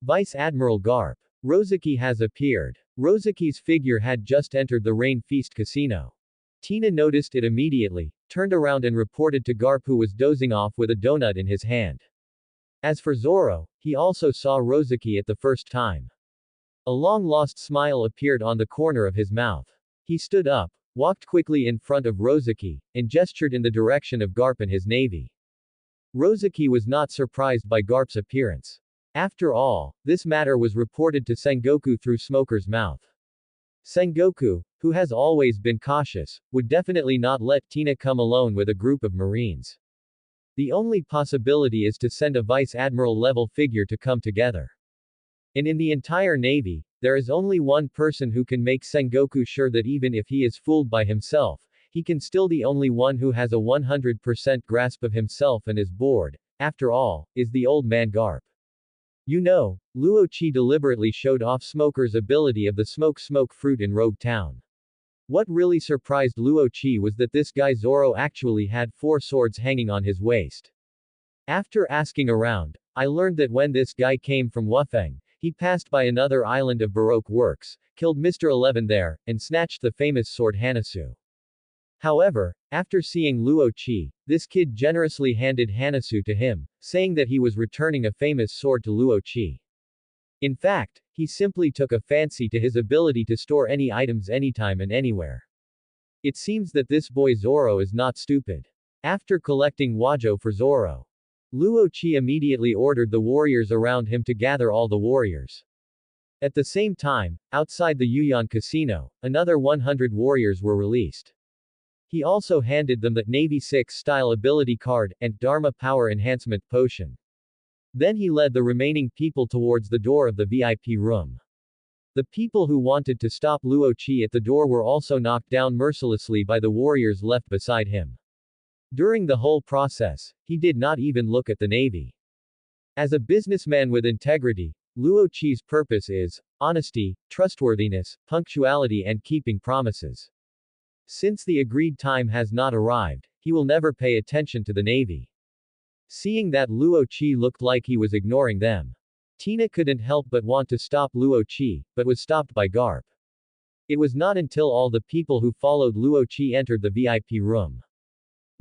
[SPEAKER 1] Vice Admiral Garp. Rozaki has appeared. Rozaki's figure had just entered the Rain Feast Casino. Tina noticed it immediately, turned around and reported to Garp, who was dozing off with a donut in his hand. As for Zoro, he also saw Rozaki at the first time. A long-lost smile appeared on the corner of his mouth. He stood up, walked quickly in front of Rozaki, and gestured in the direction of Garp and his navy. Rozaki was not surprised by Garp's appearance. After all, this matter was reported to Sengoku through Smoker's mouth. Sengoku, who has always been cautious, would definitely not let Tina come alone with a group of Marines. The only possibility is to send a Vice Admiral level figure to come together. And in the entire Navy, there is only one person who can make Sengoku sure that even if he is fooled by himself, he can still the only one who has a 100% grasp of himself and is bored, after all, is the old man Garp. You know, Luo Qi deliberately showed off Smoker's ability of the smoke fruit in Rogue Town. What really surprised Luo Qi was that this guy Zoro actually had 4 swords hanging on his waist. After asking around, I learned that when this guy came from Wufeng, he passed by another island of Baroque Works, killed Mr. 11 there, and snatched the famous sword Hanasu. However, after seeing Luo Qi, this kid generously handed Hanasu to him, saying that he was returning a famous sword to Luo Qi. In fact, he simply took a fancy to his ability to store any items anytime and anywhere. It seems that this boy Zoro is not stupid. After collecting Wajo for Zoro, Luo Qi immediately ordered the warriors around him to gather all the warriors. At the same time, outside the Yuyan Casino, another 100 warriors were released. He also handed them the Navy 6 style ability card, and Dharma power enhancement potion. Then he led the remaining people towards the door of the VIP room. The people who wanted to stop Luo Qi at the door were also knocked down mercilessly by the warriors left beside him. During the whole process, he did not even look at the Navy. As a businessman with integrity, Luo Qi's purpose is honesty, trustworthiness, punctuality and keeping promises. Since the agreed time has not arrived, he will never pay attention to the Navy. Seeing that Luo Qi looked like he was ignoring them, Tina couldn't help but want to stop Luo Qi, but was stopped by Garp. It was not until all the people who followed Luo Qi entered the VIP room.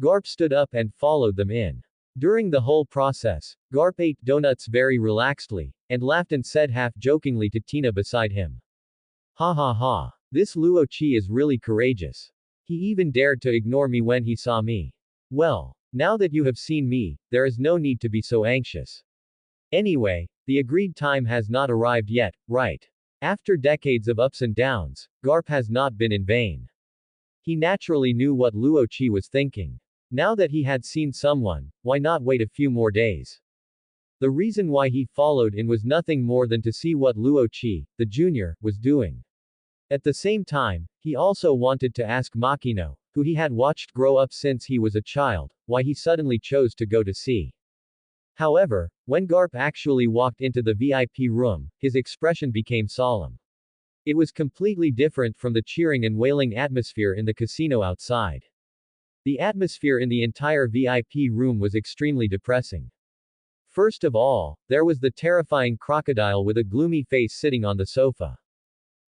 [SPEAKER 1] Garp stood up and followed them in. During the whole process, Garp ate donuts very relaxedly, and laughed and said half-jokingly to Tina beside him. Ha ha ha. This Luo Qi is really courageous. He even dared to ignore me when he saw me. Well, now that you have seen me, there is no need to be so anxious. Anyway, the agreed time has not arrived yet, right? After decades of ups and downs, Garp has not been in vain. He naturally knew what Luo Qi was thinking. Now that he had seen someone, why not wait a few more days? The reason why he followed in was nothing more than to see what Luo Qi, the junior, was doing. At the same time, he also wanted to ask Makino, who he had watched grow up since he was a child, why he suddenly chose to go to sea. However, when Garp actually walked into the VIP room, his expression became solemn. It was completely different from the cheering and wailing atmosphere in the casino outside. The atmosphere in the entire VIP room was extremely depressing. First of all, there was the terrifying crocodile with a gloomy face sitting on the sofa.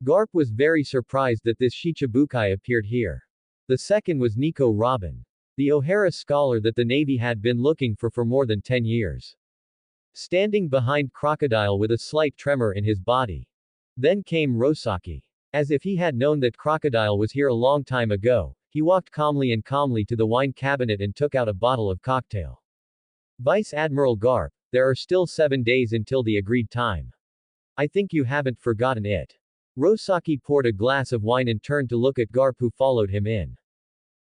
[SPEAKER 1] Garp was very surprised that this Shichibukai appeared here. The second was Nico Robin, the O'Hara scholar that the Navy had been looking for more than 10 years. Standing behind Crocodile with a slight tremor in his body. Then came Rosaki. As if he had known that Crocodile was here a long time ago, he walked calmly to the wine cabinet and took out a bottle of cocktail. Vice Admiral Garp, there are still 7 days until the agreed time. I think you haven't forgotten it. Rosaki poured a glass of wine and turned to look at Garp, who followed him in.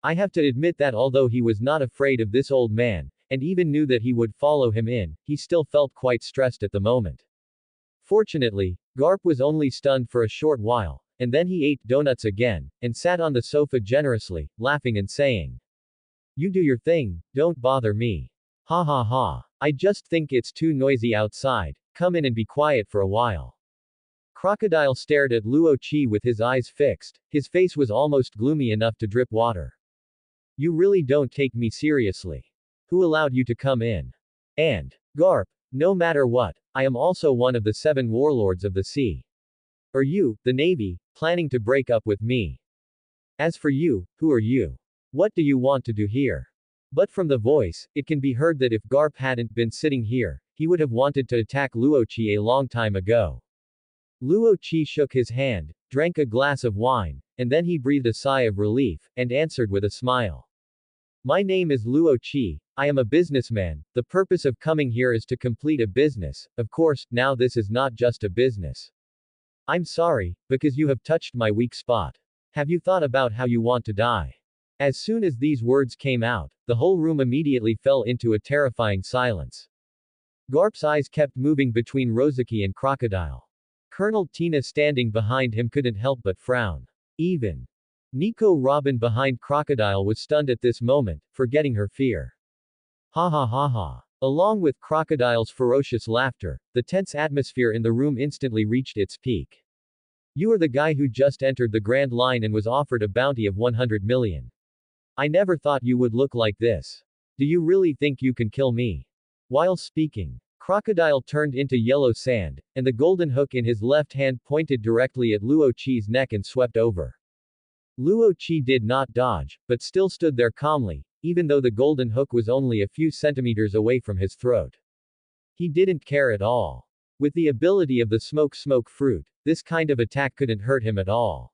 [SPEAKER 1] I have to admit that although he was not afraid of this old man, and even knew that he would follow him in, he still felt quite stressed at the moment. Fortunately, Garp was only stunned for a short while, and then he ate donuts again, and sat on the sofa generously, laughing and saying, "You do your thing, don't bother me. Ha ha ha. I just think it's too noisy outside, come in and be quiet for a while." Crocodile stared at Luo Qi with his eyes fixed, his face was almost gloomy enough to drip water. You really don't take me seriously. Who allowed you to come in? And, Garp, no matter what, I am also one of the 7 warlords of the sea. Are you, the Navy, planning to break up with me? As for you, who are you? What do you want to do here? But from the voice, it can be heard that if Garp hadn't been sitting here, he would have wanted to attack Luo Qi a long time ago. Luo Qi shook his hand, drank a glass of wine, and then he breathed a sigh of relief, and answered with a smile. My name is Luo Qi, I am a businessman, the purpose of coming here is to complete a business, of course, now this is not just a business. I'm sorry, because you have touched my weak spot. Have you thought about how you want to die? As soon as these words came out, the whole room immediately fell into a terrifying silence. Garp's eyes kept moving between Rosaki and Crocodile. Colonel Tina standing behind him couldn't help but frown. Even Nico Robin behind Crocodile was stunned at this moment, forgetting her fear. Ha ha ha ha. Along with Crocodile's ferocious laughter, the tense atmosphere in the room instantly reached its peak. You are the guy who just entered the Grand Line and was offered a bounty of 100 million. I never thought you would look like this. Do you really think you can kill me? While speaking, Crocodile turned into yellow sand, and the golden hook in his left hand pointed directly at Luo Qi's neck and swept over. Luo Qi did not dodge, but still stood there calmly, even though the golden hook was only a few centimeters away from his throat. He didn't care at all. With the ability of the smoke fruit, this kind of attack couldn't hurt him at all.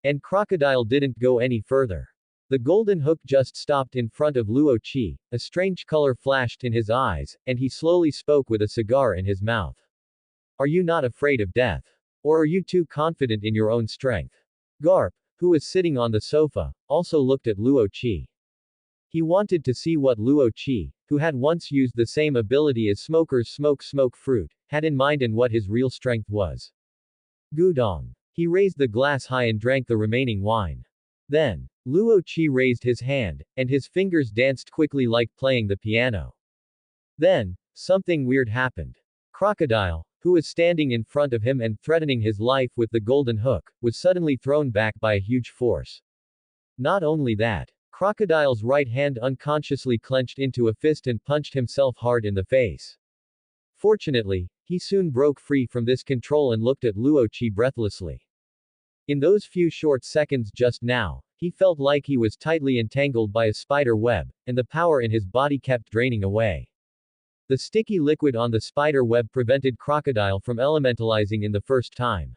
[SPEAKER 1] And Crocodile didn't go any further. The golden hook just stopped in front of Luo Qi, a strange color flashed in his eyes, and he slowly spoke with a cigar in his mouth. Are you not afraid of death? Or are you too confident in your own strength? Garp, who was sitting on the sofa, also looked at Luo Qi. He wanted to see what Luo Qi, who had once used the same ability as smokers smoke fruit, had in mind and what his real strength was. Gudong. He raised the glass high and drank the remaining wine. Then, Luo Qi raised his hand, and his fingers danced quickly like playing the piano. Then, something weird happened. Crocodile, who was standing in front of him and threatening his life with the golden hook, was suddenly thrown back by a huge force. Not only that, Crocodile's right hand unconsciously clenched into a fist and punched himself hard in the face. Fortunately, He soon broke free from this control and looked at Luo Qi breathlessly. In those few short seconds just now, he felt like he was tightly entangled by a spider web, and the power in his body kept draining away. The sticky liquid on the spider web prevented Crocodile from elementalizing in the first time.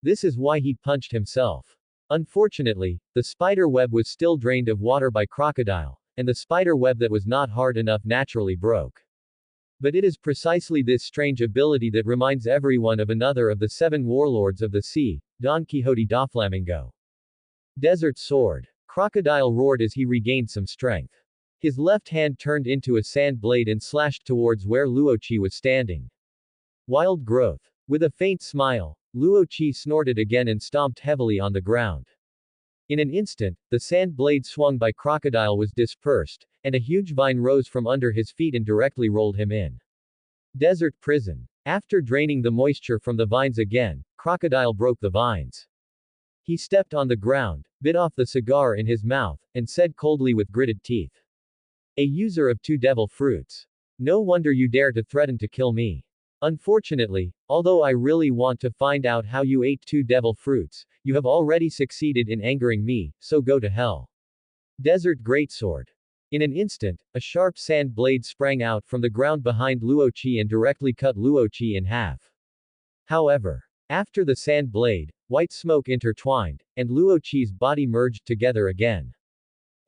[SPEAKER 1] This is why he punched himself. Unfortunately, the spider web was still drained of water by Crocodile, and the spider web that was not hard enough naturally broke. But it is precisely this strange ability that reminds everyone of another of the 7 warlords of the sea, Don Quixote da Flamingo. Desert Sword. Crocodile roared as he regained some strength. His left hand turned into a sand blade and slashed towards where Luo Qi was standing. Wild growth. With a faint smile, Luo Qi snorted again and stomped heavily on the ground. In an instant, the sand blade swung by Crocodile was dispersed, and a huge vine rose from under his feet and directly rolled him in. Desert Prison. After draining the moisture from the vines again, Crocodile broke the vines. He stepped on the ground, bit off the cigar in his mouth, and said coldly with gritted teeth. A user of 2 devil fruits. No wonder you dare to threaten to kill me. Unfortunately, although I really want to find out how you ate 2 devil fruits, you have already succeeded in angering me, so go to hell. Desert Greatsword. In an instant, a sharp sand blade sprang out from the ground behind Luo Qi and directly cut Luo Qi in half. However, after the sand blade, white smoke intertwined, and Luo Qi's body merged together again.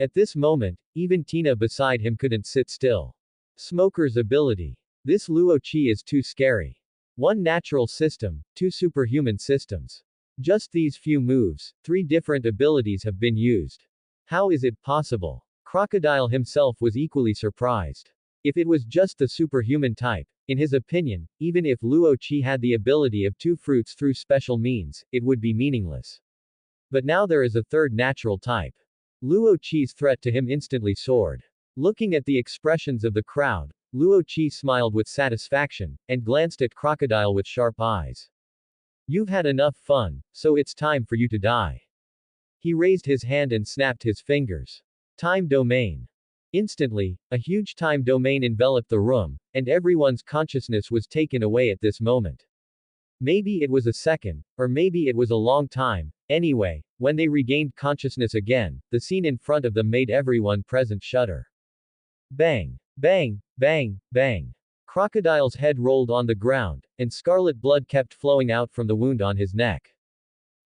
[SPEAKER 1] At this moment, even Tina beside him couldn't sit still. Smoker's ability. This Luo Qi is too scary. 1 natural system, 2 superhuman systems. Just these few moves, 3 different abilities have been used. How is it possible? Crocodile himself was equally surprised. If it was just the superhuman type, in his opinion, even if Luo Qi had the ability of 2 fruits through special means, it would be meaningless. But now there is a 3rd natural type. Luo Qi's threat to him instantly soared. Looking at the expressions of the crowd, Luo Qi smiled with satisfaction, and glanced at Crocodile with sharp eyes. You've had enough fun, so it's time for you to die. He raised his hand and snapped his fingers. Time domain. Instantly, a huge time domain enveloped the room, and everyone's consciousness was taken away at this moment. Maybe it was a second, or maybe it was a long time. Anyway, when they regained consciousness again, the scene in front of them made everyone present shudder. Bang! Bang! Bang! Bang! Crocodile's head rolled on the ground, and scarlet blood kept flowing out from the wound on his neck.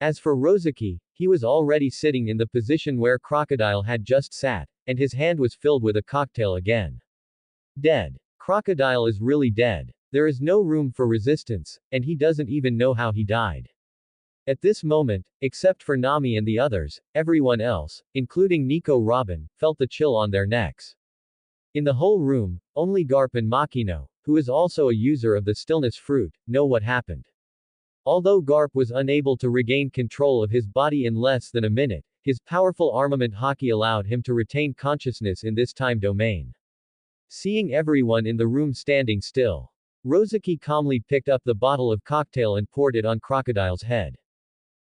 [SPEAKER 1] As for Rozaki, he was already sitting in the position where Crocodile had just sat, and his hand was filled with a cocktail again. Dead. Crocodile is really dead. There is no room for resistance, and he doesn't even know how he died. At this moment, except for Nami and the others, everyone else, including Nico Robin, felt the chill on their necks. In the whole room, only Garp and Makino, who is also a user of the stillness fruit, know what happened. Although Garp was unable to regain control of his body in less than a minute, his powerful armament haki allowed him to retain consciousness in this time domain. Seeing everyone in the room standing still, Rozaki calmly picked up the bottle of cocktail and poured it on Crocodile's head.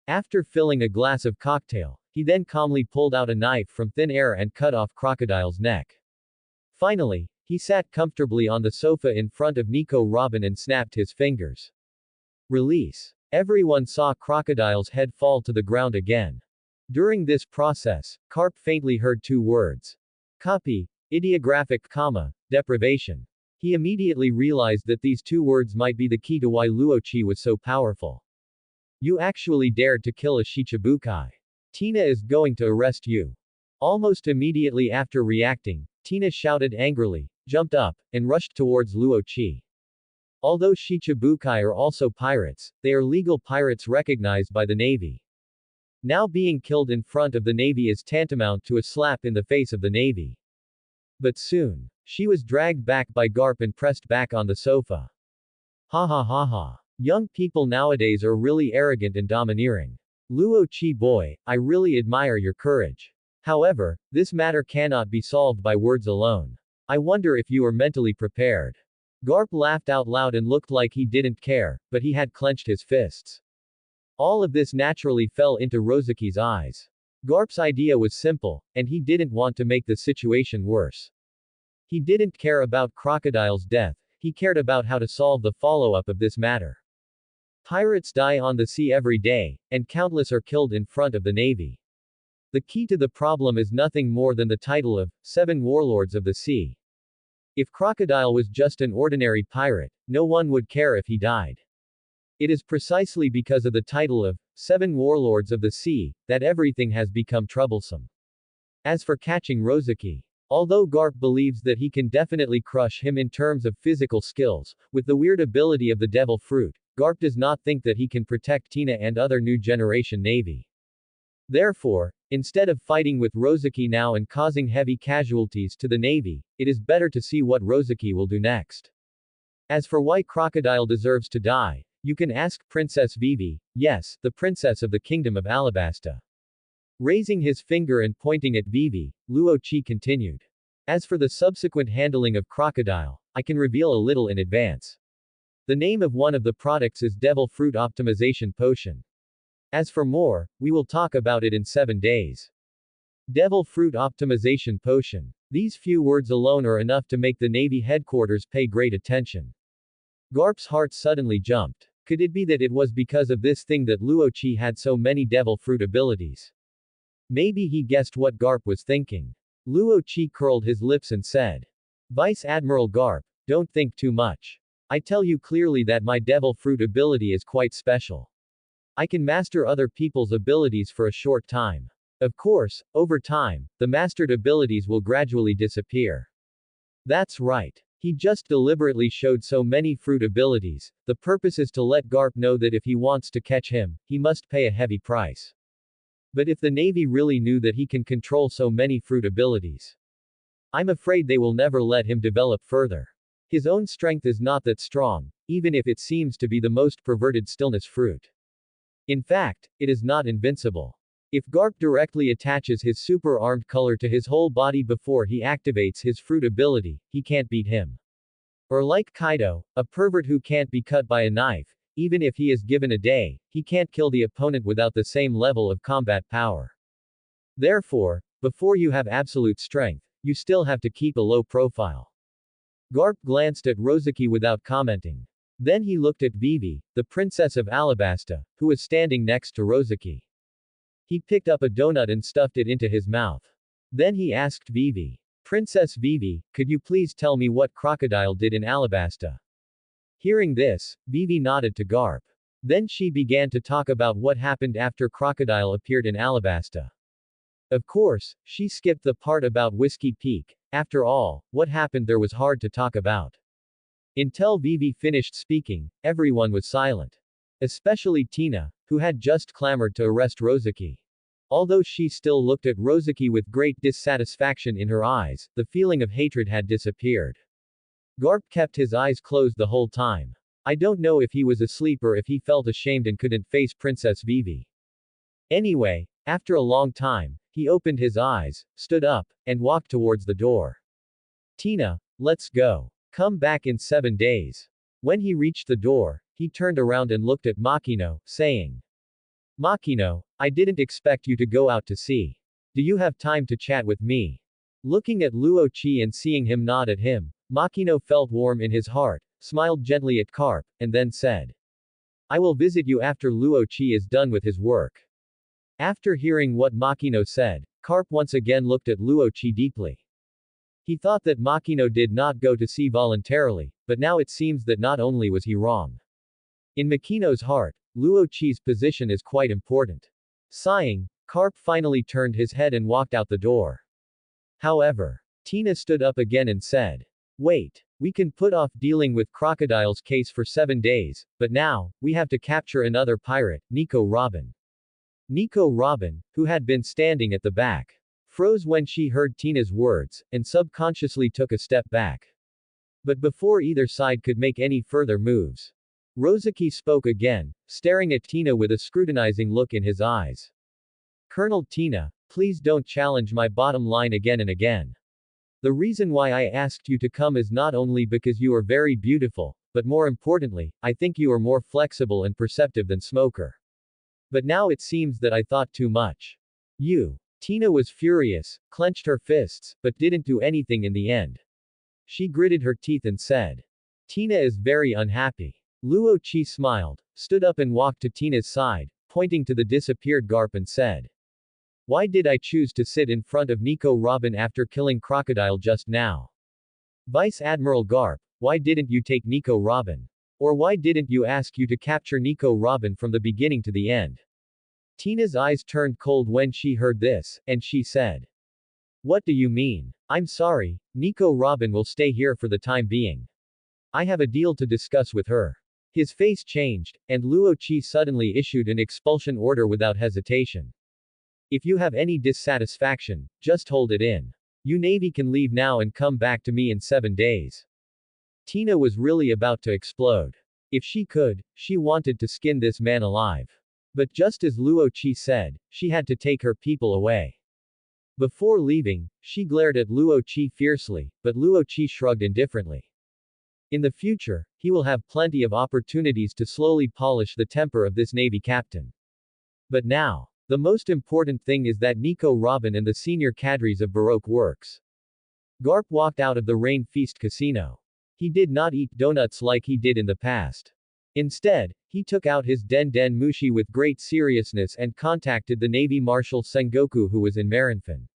[SPEAKER 1] After filling a glass of cocktail, he then calmly pulled out a knife from thin air and cut off Crocodile's neck. Finally, he sat comfortably on the sofa in front of Nico Robin and snapped his fingers. Release. Everyone saw Crocodile's head fall to the ground again. During this process, Carp faintly heard 2 words. Copy. Ideographic, deprivation. He immediately realized that these 2 words might be the key to why Luo Qi was so powerful. You actually dared to kill a Shichibukai. Tina is going to arrest you. Almost immediately after reacting, Tina shouted angrily, jumped up, and rushed towards Luo Qi. Although Shichibukai are also pirates, they are legal pirates recognized by the Navy. Now being killed in front of the Navy is tantamount to a slap in the face of the Navy. But soon, she was dragged back by Garp and pressed back on the sofa. Ha ha ha ha. Young people nowadays are really arrogant and domineering. Luo Qi boy, I really admire your courage. However, this matter cannot be solved by words alone. I wonder if you are mentally prepared. Garp laughed out loud and looked like he didn't care, but he had clenched his fists. All of this naturally fell into Rozaki's eyes. Garp's idea was simple, and he didn't want to make the situation worse. He didn't care about Crocodile's death, He cared about how to solve the follow-up of this matter. Pirates die on the sea every day, and countless are killed in front of the Navy. The key to the problem is nothing more than the title of Seven Warlords of the Sea. If Crocodile was just an ordinary pirate, no one would care if he died. It is precisely because of the title of Seven Warlords of the Sea that everything has become troublesome. As for catching Rozaki, although Garp believes that he can definitely crush him in terms of physical skills, with the weird ability of the devil fruit, Garp does not think that he can protect Tina and other new generation Navy. Therefore, instead of fighting with Rozaki now and causing heavy casualties to the Navy, it is better to see what Rozaki will do next. As for why Crocodile deserves to die, you can ask Princess Vivi, yes, the princess of the Kingdom of Alabasta. Raising his finger and pointing at Vivi, Luo Qi continued. As for the subsequent handling of Crocodile, I can reveal a little in advance. The name of one of the products is Devil Fruit Optimization Potion. As for more, we will talk about it in 7 days. Devil Fruit Optimization Potion. These few words alone are enough to make the Navy headquarters pay great attention. Garp's heart suddenly jumped. Could it be that it was because of this thing that Luo Qi had so many devil fruit abilities? Maybe he guessed what Garp was thinking. Luo Qi curled his lips and said, Vice Admiral Garp, don't think too much. I tell you clearly that my devil fruit ability is quite special. I can master other people's abilities for a short time. Of course, over time, the mastered abilities will gradually disappear. That's right. He just deliberately showed so many fruit abilities. The purpose is to let Garp know that if he wants to catch him, he must pay a heavy price. But if the Navy really knew that he can control so many fruit abilities, I'm afraid they will never let him develop further. His own strength is not that strong, even if it seems to be the most perverted stillness fruit. In fact, it is not invincible. If Garp directly attaches his super armed color to his whole body before he activates his fruit ability, he can't beat him. Or like Kaido, a pervert who can't be cut by a knife, even if he is given a day, he can't kill the opponent without the same level of combat power. Therefore, before you have absolute strength, you still have to keep a low profile. Garp glanced at Rozaki without commenting. Then he looked at Vivi, the princess of Alabasta, who was standing next to Rozaki. He picked up a donut and stuffed it into his mouth. Then he asked Vivi, Princess Vivi, could you please tell me what Crocodile did in Alabasta? Hearing this, Vivi nodded to Garp. Then she began to talk about what happened after Crocodile appeared in Alabasta. Of course, she skipped the part about Whiskey Peak. After all, what happened there was hard to talk about. Until Vivi finished speaking, everyone was silent. Especially Tina, who had just clamored to arrest Rozaki. Although she still looked at Rozaki with great dissatisfaction in her eyes, the feeling of hatred had disappeared. Garp kept his eyes closed the whole time. I don't know if he was asleep or if he felt ashamed and couldn't face Princess Vivi. Anyway, after a long time, he opened his eyes, stood up, and walked towards the door. Tina, let's go. Come back in 7 days. When he reached the door, he turned around and looked at Makino, saying, Makino, I didn't expect you to go out to sea. Do you have time to chat with me? Looking at Luo Qi and seeing him nod at him, Makino felt warm in his heart, smiled gently at Garp, and then said, I will visit you after Luo Qi is done with his work. After hearing what Makino said, Garp once again looked at Luo Qi deeply. He thought that Makino did not go to sea voluntarily, but now it seems that not only was he wrong. In Makino's heart, Luo Qi's position is quite important. Sighing, Garp finally turned his head and walked out the door. However, Tina stood up again and said, Wait, we can put off dealing with Crocodile's case for 7 days, but now, we have to capture another pirate, Nico Robin. Nico Robin, who had been standing at the back, froze when she heard Tina's words, and subconsciously took a step back. But before either side could make any further moves, Rozaki spoke again, staring at Tina with a scrutinizing look in his eyes. Colonel Tina, please don't challenge my bottom line again and again. The reason why I asked you to come is not only because you are very beautiful, but more importantly, I think you are more flexible and perceptive than Smoker. But now it seems that I thought too much. Tina was furious, clenched her fists, but didn't do anything in the end. She gritted her teeth and said, Tina is very unhappy. Luo Qi smiled, stood up and walked to Tina's side, pointing to the disappeared Garp and said, "Why did I choose to sit in front of Nico Robin after killing Crocodile just now? Vice Admiral Garp, why didn't you take Nico Robin? Or why didn't you ask you to capture Nico Robin from the beginning to the end?" Tina's eyes turned cold when she heard this, and she said, "What do you mean? I'm sorry, Nico Robin will stay here for the time being. I have a deal to discuss with her." His face changed, and Luo Qi suddenly issued an expulsion order without hesitation. "If you have any dissatisfaction, just hold it in. You Navy can leave now and come back to me in 7 days." Tina was really about to explode. If she could, she wanted to skin this man alive. But just as Luo Qi said, she had to take her people away. Before leaving, she glared at Luo Qi fiercely, but Luo Qi shrugged indifferently. In the future, he will have plenty of opportunities to slowly polish the temper of this Navy captain. But now, the most important thing is that Nico Robin and the senior cadres of Baroque Works. Garp walked out of the Rain Feast Casino. He did not eat donuts like he did in the past. Instead, he took out his Den Den Mushi with great seriousness and contacted the Navy Marshal Sengoku who was in Marinfen.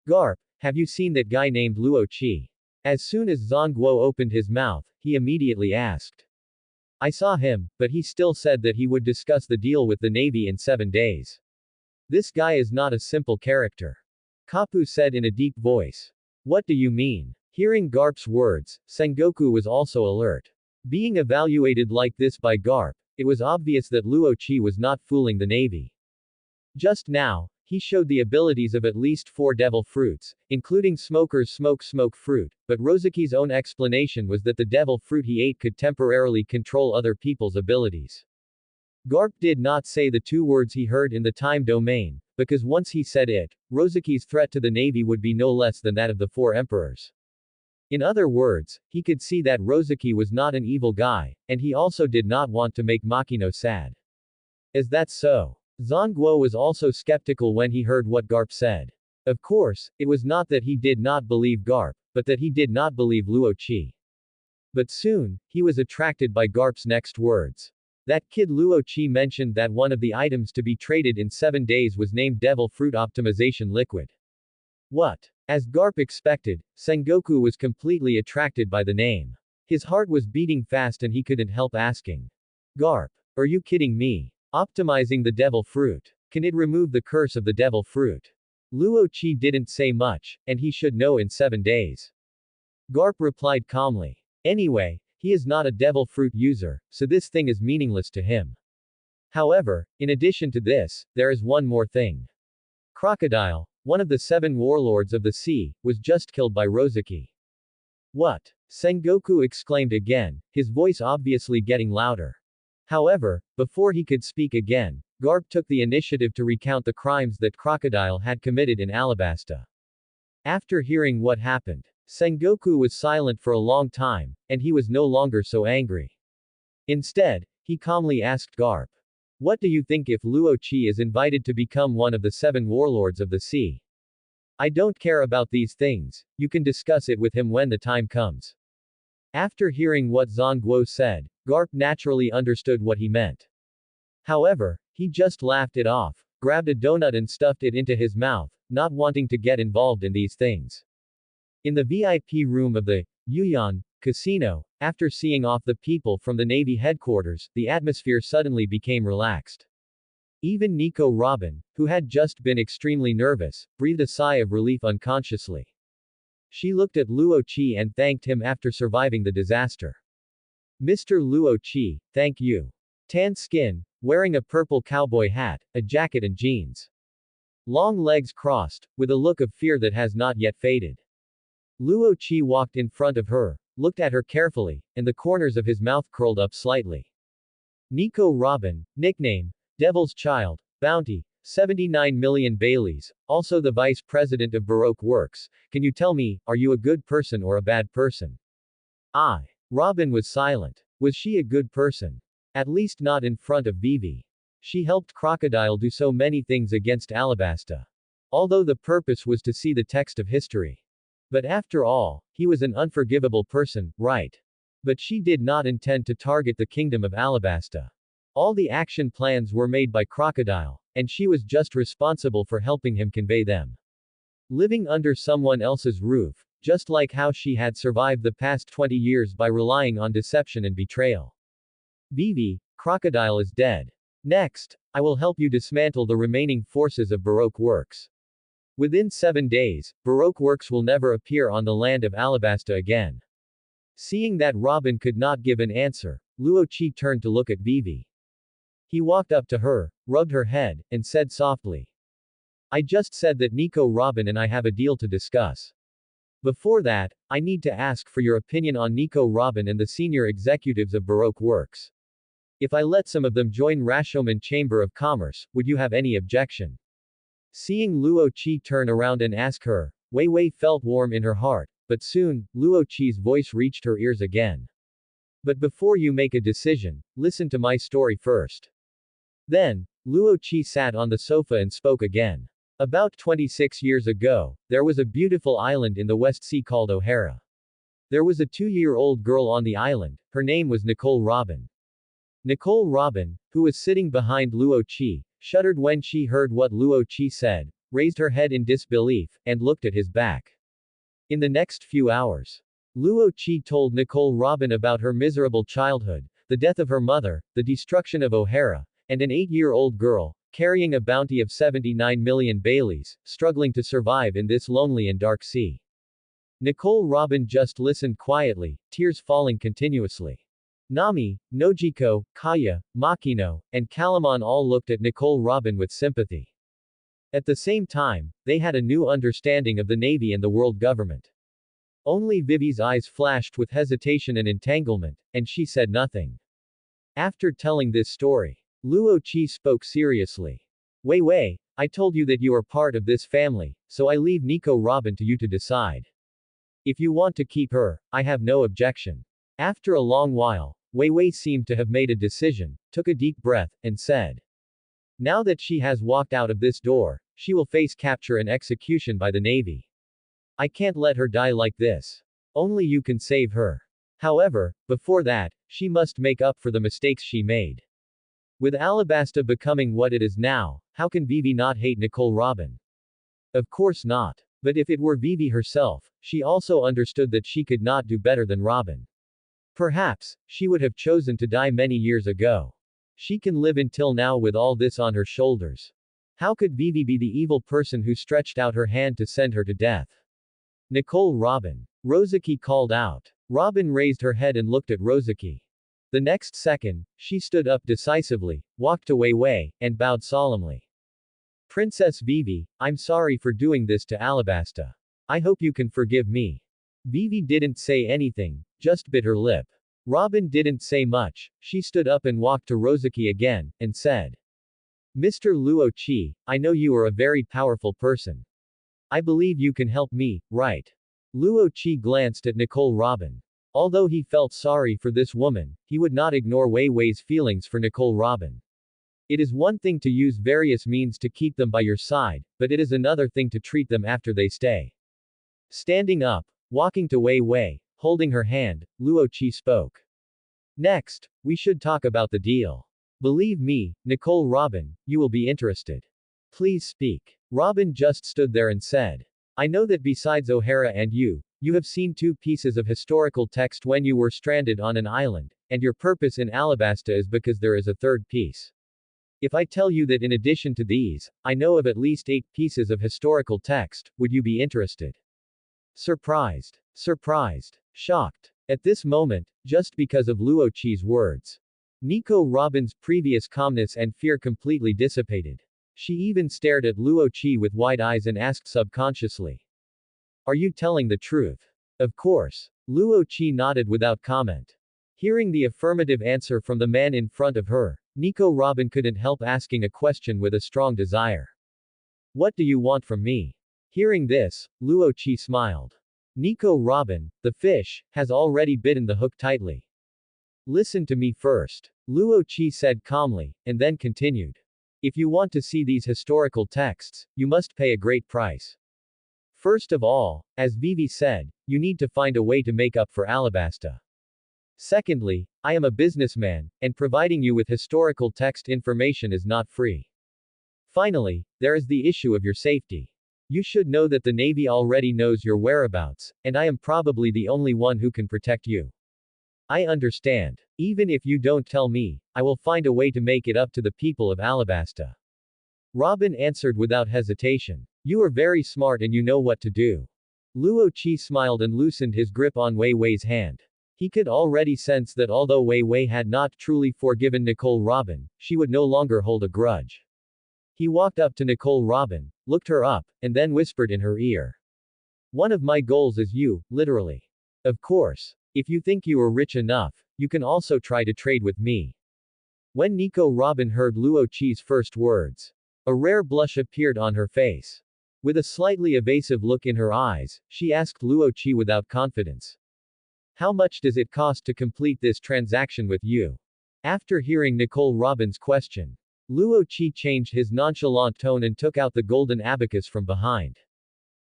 [SPEAKER 1] "Garp, have you seen that guy named Luo Qi?" As soon as Zongguo opened his mouth, he immediately asked. "I saw him, but he still said that he would discuss the deal with the Navy in 7 days. This guy is not a simple character." Kapu said in a deep voice. "What do you mean?" Hearing Garp's words, Sengoku was also alert. Being evaluated like this by Garp, it was obvious that Luo Qi was not fooling the Navy. Just now, he showed the abilities of at least 4 devil fruits, including Smoker's smoke fruit, but Rosaki's own explanation was that the devil fruit he ate could temporarily control other people's abilities. Garp did not say the 2 words he heard in the time domain, because once he said it, Rosaki's threat to the Navy would be no less than that of the 4 emperors. In other words, he could see that Rosaki was not an evil guy, and he also did not want to make Makino sad. Is that so? Zongguo was also skeptical when he heard what Garp said. Of course, it was not that he did not believe Garp, but that he did not believe Luo Qi. But soon, he was attracted by Garp's next words. That kid Luo Qi mentioned that one of the items to be traded in 7 days was named Devil Fruit Optimization Liquid. What? As Garp expected, Sengoku was completely attracted by the name. His heart was beating fast and he couldn't help asking. "Garp, are you kidding me? Optimizing the devil fruit. Can it remove the curse of the devil fruit?" Luo Qi didn't say much, and he should know in 7 days. Garp replied calmly. Anyway, he is not a devil fruit user, so this thing is meaningless to him. However, in addition to this, there is one more thing. Crocodile, one of the 7 warlords of the sea, was just killed by Rosaki. "What?" Sengoku exclaimed again, his voice obviously getting louder. However, before he could speak again, Garp took the initiative to recount the crimes that Crocodile had committed in Alabasta. After hearing what happened, Sengoku was silent for a long time, and he was no longer so angry. Instead, he calmly asked Garp, "What do you think if Luo Qi is invited to become one of the 7 warlords of the sea?" "I don't care about these things, you can discuss it with him when the time comes." After hearing what Zongguo said, Garp naturally understood what he meant. However, he just laughed it off, grabbed a donut and stuffed it into his mouth, not wanting to get involved in these things. In the VIP room of the Yuyan Casino, after seeing off the people from the Navy headquarters, the atmosphere suddenly became relaxed. Even Nico Robin, who had just been extremely nervous, breathed a sigh of relief unconsciously. She looked at Luo Qi and thanked him after surviving the disaster. "Mr. Luo Qi, thank you. Tan skin, wearing a purple cowboy hat, a jacket and jeans. Long legs crossed, with a look of fear that has not yet faded." Luo Qi walked in front of her, looked at her carefully, and the corners of his mouth curled up slightly. "Nico Robin, nickname, Devil's Child, Bounty, 79 million Baileys, also the Vice President of Baroque Works, can you tell me, are you a good person or a bad person?" Robin was silent. Was she a good person? At least not in front of Vivi. She helped Crocodile do so many things against Alabasta. Although the purpose was to see the text of history. But after all, he was an unforgivable person, right? But she did not intend to target the kingdom of Alabasta. All the action plans were made by Crocodile, and she was just responsible for helping him convey them. Living under someone else's roof, just like how she had survived the past 20 years by relying on deception and betrayal. Vivi, Crocodile is dead. Next, I will help you dismantle the remaining forces of Baroque Works. Within 7 days, Baroque Works will never appear on the land of Alabasta again. Seeing that Robin could not give an answer, Luo Qi turned to look at Vivi. He walked up to her, rubbed her head, and said softly. I just said that Nico Robin and I have a deal to discuss. Before that, I need to ask for your opinion on Nico Robin and the senior executives of Baroque Works. If I let some of them join Rashomon Chamber of Commerce, would you have any objection? Seeing Luo Qi turn around and ask her, Wei Wei felt warm in her heart, but soon, Luo Qi's voice reached her ears again. But before you make a decision, listen to my story first. Then, Luo Qi sat on the sofa and spoke again. About 26 years ago, there was a beautiful island in the West Sea called O'Hara. There was a 2-year-old girl on the island, her name was Nicole Robin. Nicole Robin, who was sitting behind Luo Qi, shuddered when she heard what Luo Qi said, raised her head in disbelief, and looked at his back. In the next few hours, Luo Qi told Nicole Robin about her miserable childhood, the death of her mother, the destruction of O'Hara, and an 8-year-old girl, carrying a bounty of 79 million Baileys, struggling to survive in this lonely and dark sea. Nicole Robin just listened quietly, tears falling continuously. Nami, Nojiko, Kaya, Makino, and Kalamon all looked at Nicole Robin with sympathy. At the same time, they had a new understanding of the Navy and the world government. Only Vivi's eyes flashed with hesitation and entanglement, and she said nothing. After telling this story, Luo Qi spoke seriously. Wei Wei, I told you that you are part of this family, so I leave Nico Robin to you to decide. If you want to keep her, I have no objection. After a long while, Wei Wei seemed to have made a decision, took a deep breath, and said. Now that she has walked out of this door, she will face capture and execution by the Navy. I can't let her die like this. Only you can save her. However, before that, she must make up for the mistakes she made. With Alabasta becoming what it is now, how can Vivi not hate Nicole Robin? Of course not. But if it were Vivi herself, she also understood that she could not do better than Robin. Perhaps, she would have chosen to die many years ago. She can live until now with all this on her shoulders. How could Vivi be the evil person who stretched out her hand to send her to death? Nicole Robin. Rozaki called out. Robin raised her head and looked at Rozaki. The next second, she stood up decisively, walked to Wei Wei, and bowed solemnly. Princess Vivi, I'm sorry for doing this to Alabasta. I hope you can forgive me. Vivi didn't say anything, just bit her lip. Robin didn't say much, she stood up and walked to Rozaki again, and said. Mr. Luo Qi, I know you are a very powerful person. I believe you can help me, right? Luo Qi glanced at Nicole Robin. Although he felt sorry for this woman, he would not ignore Wei Wei's feelings for Nicole Robin. It is one thing to use various means to keep them by your side, but it is another thing to treat them after they stay. Standing up, walking to Wei Wei, holding her hand, Luo Qi spoke. Next, we should talk about the deal. Believe me, Nicole Robin, you will be interested. Please speak. Robin just stood there and said. I know that besides O'Hara and you have seen 2 pieces of historical text when you were stranded on an island, and your purpose in Alabasta is because there is a 3rd piece. If I tell you that in addition to these, I know of at least 8 pieces of historical text, would you be interested? Surprised. Surprised. Shocked. At this moment, just because of Luo Qi's words. Nico Robin's previous calmness and fear completely dissipated. She even stared at Luo Qi with wide eyes and asked subconsciously. Are you telling the truth? Of course. Luo Qi nodded without comment. Hearing the affirmative answer from the man in front of her, Nico Robin couldn't help asking a question with a strong desire. What do you want from me? Hearing this, Luo Qi smiled. Nico Robin, the fish, has already bitten the hook tightly. Listen to me first. Luo Qi said calmly, and then continued. If you want to see these historical texts, you must pay a great price. First of all, as Vivi said, you need to find a way to make up for Alabasta. Secondly, I am a businessman, and providing you with historical text information is not free. Finally, there is the issue of your safety. You should know that the Navy already knows your whereabouts, and I am probably the only one who can protect you. I understand. Even if you don't tell me, I will find a way to make it up to the people of Alabasta. Robin answered without hesitation. You are very smart and you know what to do. Luo Qi smiled and loosened his grip on Wei Wei's hand. He could already sense that although Wei Wei had not truly forgiven Nicole Robin, she would no longer hold a grudge. He walked up to Nicole Robin, looked her up, and then whispered in her ear. One of my goals is you, literally. Of course. If you think you are rich enough, you can also try to trade with me. When Nico Robin heard Luo Qi's first words, a rare blush appeared on her face. With a slightly evasive look in her eyes, she asked Luo Qi without confidence. How much does it cost to complete this transaction with you? After hearing Nicole Robin's question, Luo Qi changed his nonchalant tone and took out the golden abacus from behind.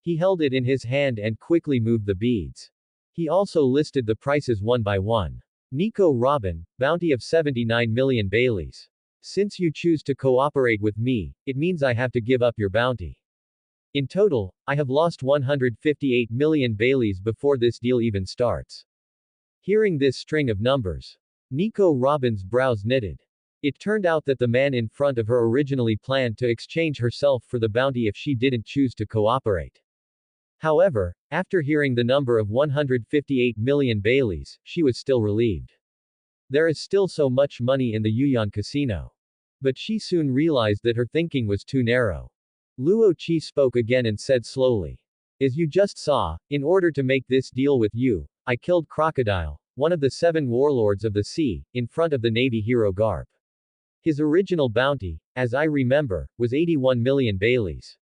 [SPEAKER 1] He held it in his hand and quickly moved the beads. He also listed the prices one by one. Nico Robin, bounty of 79 million Baileys. Since you choose to cooperate with me, it means I have to give up your bounty. In total, I have lost 158 million Baileys before this deal even starts. Hearing this string of numbers, Nico Robin's brows knitted. It turned out that the man in front of her originally planned to exchange herself for the bounty if she didn't choose to cooperate. However, after hearing the number of 158 million Baileys, she was still relieved. There is still so much money in the Yuyan casino. But she soon realized that her thinking was too narrow. Luo Qi spoke again and said slowly. As you just saw, in order to make this deal with you, I killed Crocodile, one of the 7 warlords of the sea, in front of the Navy hero Garp. His original bounty, as I remember, was 81 million Baileys.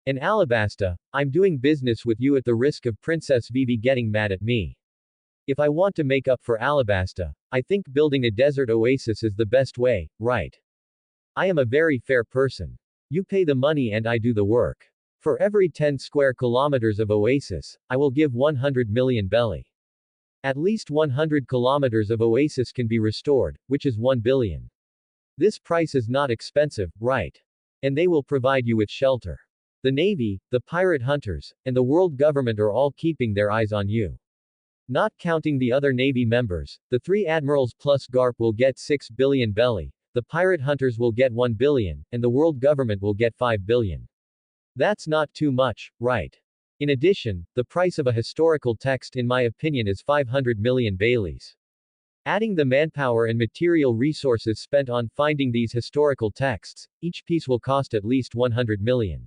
[SPEAKER 1] In Alabasta, I'm doing business with you at the risk of Princess Vivi getting mad at me. If I want to make up for Alabasta, I think building a desert oasis is the best way, right? I am a very fair person. You pay the money and I do the work. For every 10 square kilometers of oasis, I will give 100 million belly. At least 100 kilometers of oasis can be restored, which is 1 billion. This price is not expensive, right? And they will provide you with shelter. The Navy, the pirate hunters, and the world government are all keeping their eyes on you. Not counting the other Navy members, the 3 admirals plus Garp will get 6 billion belly, the pirate hunters will get 1 billion, and the world government will get 5 billion. That's not too much, right? In addition, the price of a historical text in my opinion is 500 million Baileys. Adding the manpower and material resources spent on finding these historical texts, each piece will cost at least 100 million.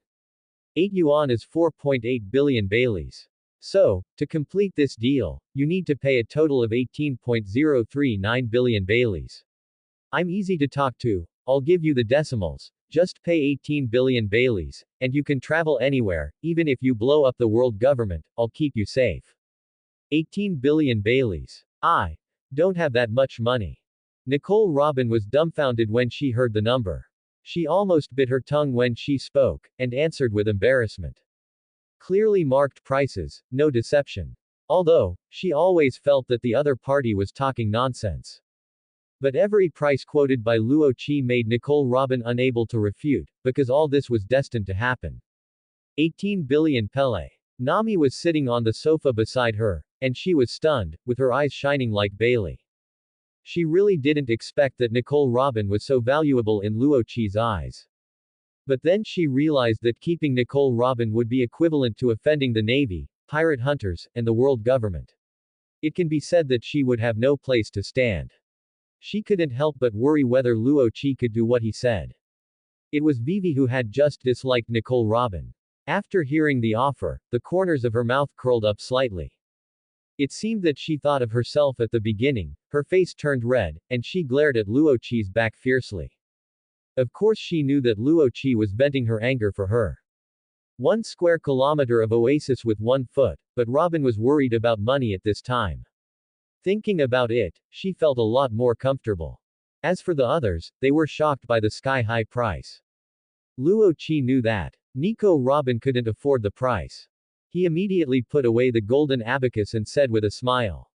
[SPEAKER 1] 8 yuan is 4.8 billion Baileys. So, to complete this deal, you need to pay a total of 18.039 billion Baileys. I'm easy to talk to, I'll give you the decimals, just pay 18 billion Baileys, and you can travel anywhere, even if you blow up the world government, I'll keep you safe. 18 billion Baileys. I don't have that much money. Nicole Robin was dumbfounded when she heard the number. She almost bit her tongue when she spoke, and answered with embarrassment. Clearly marked prices, no deception. Although, she always felt that the other party was talking nonsense. But every price quoted by Luo Qi made Nicole Robin unable to refute, because all this was destined to happen. 18 billion Pele. Nami was sitting on the sofa beside her, and she was stunned, with her eyes shining like Bailey. She really didn't expect that Nicole Robin was so valuable in Luo Qi's eyes. But then she realized that keeping Nicole Robin would be equivalent to offending the Navy, pirate hunters, and the world government. It can be said that she would have no place to stand. She couldn't help but worry whether Luo Qi could do what he said. It was Vivi who had just disliked Nicole Robin. After hearing the offer, the corners of her mouth curled up slightly. It seemed that she thought of herself at the beginning, her face turned red, and she glared at Luo Qi's back fiercely. Of course she knew that Luo Qi was venting her anger for her. 1 square kilometer of oasis with 1 foot, but Robin was worried about money at this time. Thinking about it, she felt a lot more comfortable. As for the others, they were shocked by the sky-high price. Luo Qi knew that Nico Robin couldn't afford the price. He immediately put away the golden abacus and said with a smile.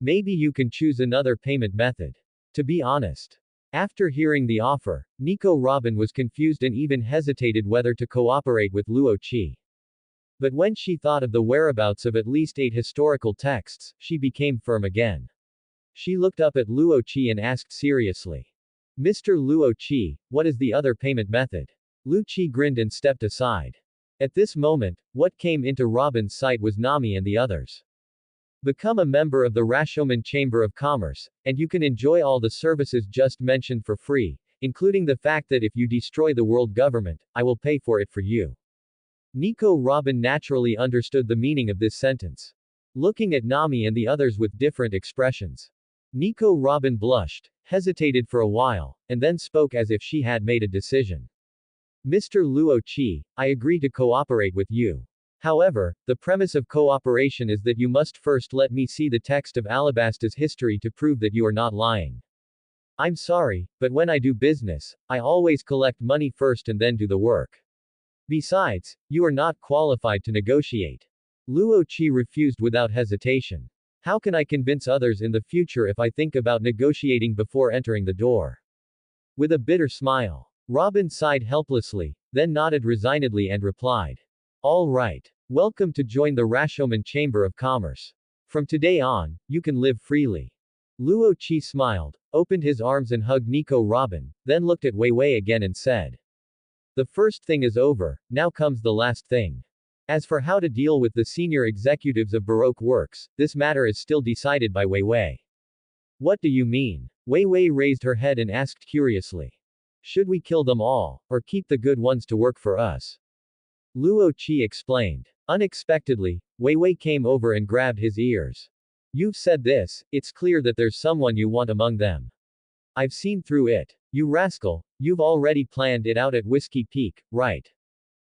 [SPEAKER 1] Maybe you can choose another payment method. To be honest. After hearing the offer, Nico Robin was confused and even hesitated whether to cooperate with Luo Qi. But when she thought of the whereabouts of at least 8 historical texts, she became firm again. She looked up at Luo Qi and asked seriously. Mr. Luo Qi, what is the other payment method? Lu Qi grinned and stepped aside. At this moment, what came into Robin's sight was Nami and the others. Become a member of the Rashomon Chamber of Commerce, and you can enjoy all the services just mentioned for free, including the fact that if you destroy the world government, I will pay for it for you. Nico Robin naturally understood the meaning of this sentence. Looking at Nami and the others with different expressions. Nico Robin blushed, hesitated for a while, and then spoke as if she had made a decision. Mr. Luo Qi, I agree to cooperate with you. However, the premise of cooperation is that you must first let me see the text of Alabasta's history to prove that you are not lying. I'm sorry, but when I do business, I always collect money first and then do the work. Besides, you are not qualified to negotiate. Luo Qi refused without hesitation. How can I convince others in the future if I think about negotiating before entering the door? With a bitter smile, Robin sighed helplessly, then nodded resignedly and replied. All right. Welcome to join the Rashomon Chamber of Commerce. From today on, you can live freely. Luo Qi smiled, opened his arms and hugged Nico Robin, then looked at Wei Wei again and said. The first thing is over, now comes the last thing. As for how to deal with the senior executives of Baroque Works, this matter is still decided by Wei Wei. What do you mean? Wei Wei raised her head and asked curiously. Should we kill them all, or keep the good ones to work for us? Luo Qi explained. Unexpectedly, Wei Wei came over and grabbed his ears. You've said this, it's clear that there's someone you want among them. I've seen through it. You rascal, you've already planned it out at Whiskey Peak, right?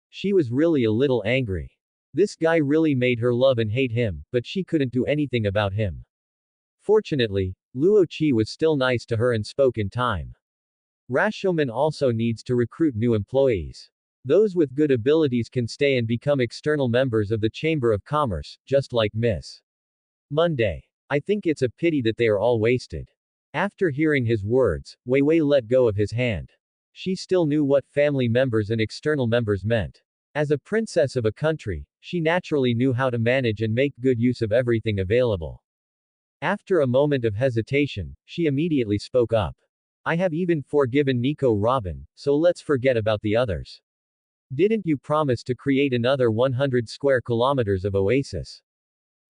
[SPEAKER 1] She was really a little angry. This guy really made her love and hate him, but she couldn't do anything about him. Fortunately, Luo Qi was still nice to her and spoke in time. Rashomon also needs to recruit new employees. Those with good abilities can stay and become external members of the Chamber of Commerce, just like Miss Monday. I think it's a pity that they are all wasted. After hearing his words, Wei Wei let go of his hand. She still knew what family members and external members meant. As a princess of a country, she naturally knew how to manage and make good use of everything available. After a moment of hesitation, she immediately spoke up. I have even forgiven Nico Robin, so let's forget about the others. Didn't you promise to create another 100 square kilometers of oasis?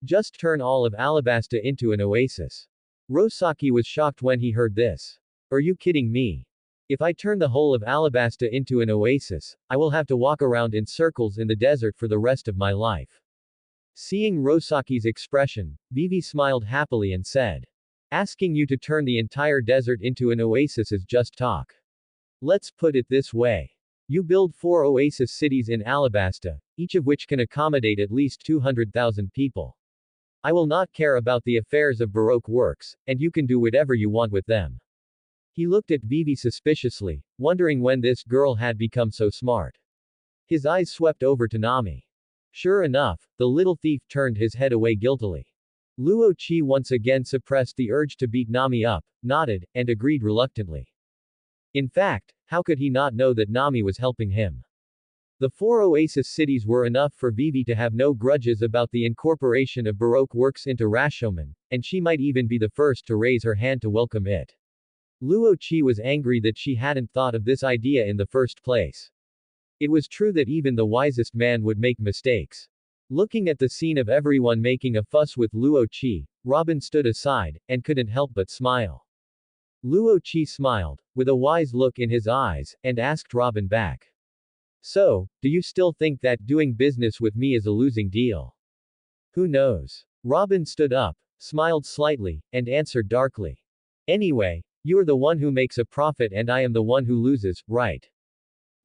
[SPEAKER 1] Just turn all of Alabasta into an oasis. Rosaki was shocked when he heard this. Are you kidding me? If I turn the whole of Alabasta into an oasis, I will have to walk around in circles in the desert for the rest of my life. Seeing Rosaki's expression, Vivi smiled happily and said. Asking you to turn the entire desert into an oasis is just talk. Let's put it this way. You build 4 oasis cities in Alabasta, each of which can accommodate at least 200,000 people. I will not care about the affairs of Baroque Works, and you can do whatever you want with them. He looked at Vivi suspiciously, wondering when this girl had become so smart. His eyes swept over to Nami. Sure enough, the little thief turned his head away guiltily. Luo Qi once again suppressed the urge to beat Nami up, nodded, and agreed reluctantly. In fact, how could he not know that Nami was helping him? The 4 oasis cities were enough for Vivi to have no grudges about the incorporation of Baroque Works into Rashomon, and she might even be the first to raise her hand to welcome it. Luo Qi was angry that she hadn't thought of this idea in the first place. It was true that even the wisest man would make mistakes. Looking at the scene of everyone making a fuss with Luo Qi, Robin stood aside, and couldn't help but smile. Luo Qi smiled, with a wise look in his eyes, and asked Robin back. So, do you still think that doing business with me is a losing deal? Who knows? Robin stood up, smiled slightly, and answered darkly. Anyway, you are the one who makes a profit and I am the one who loses, right?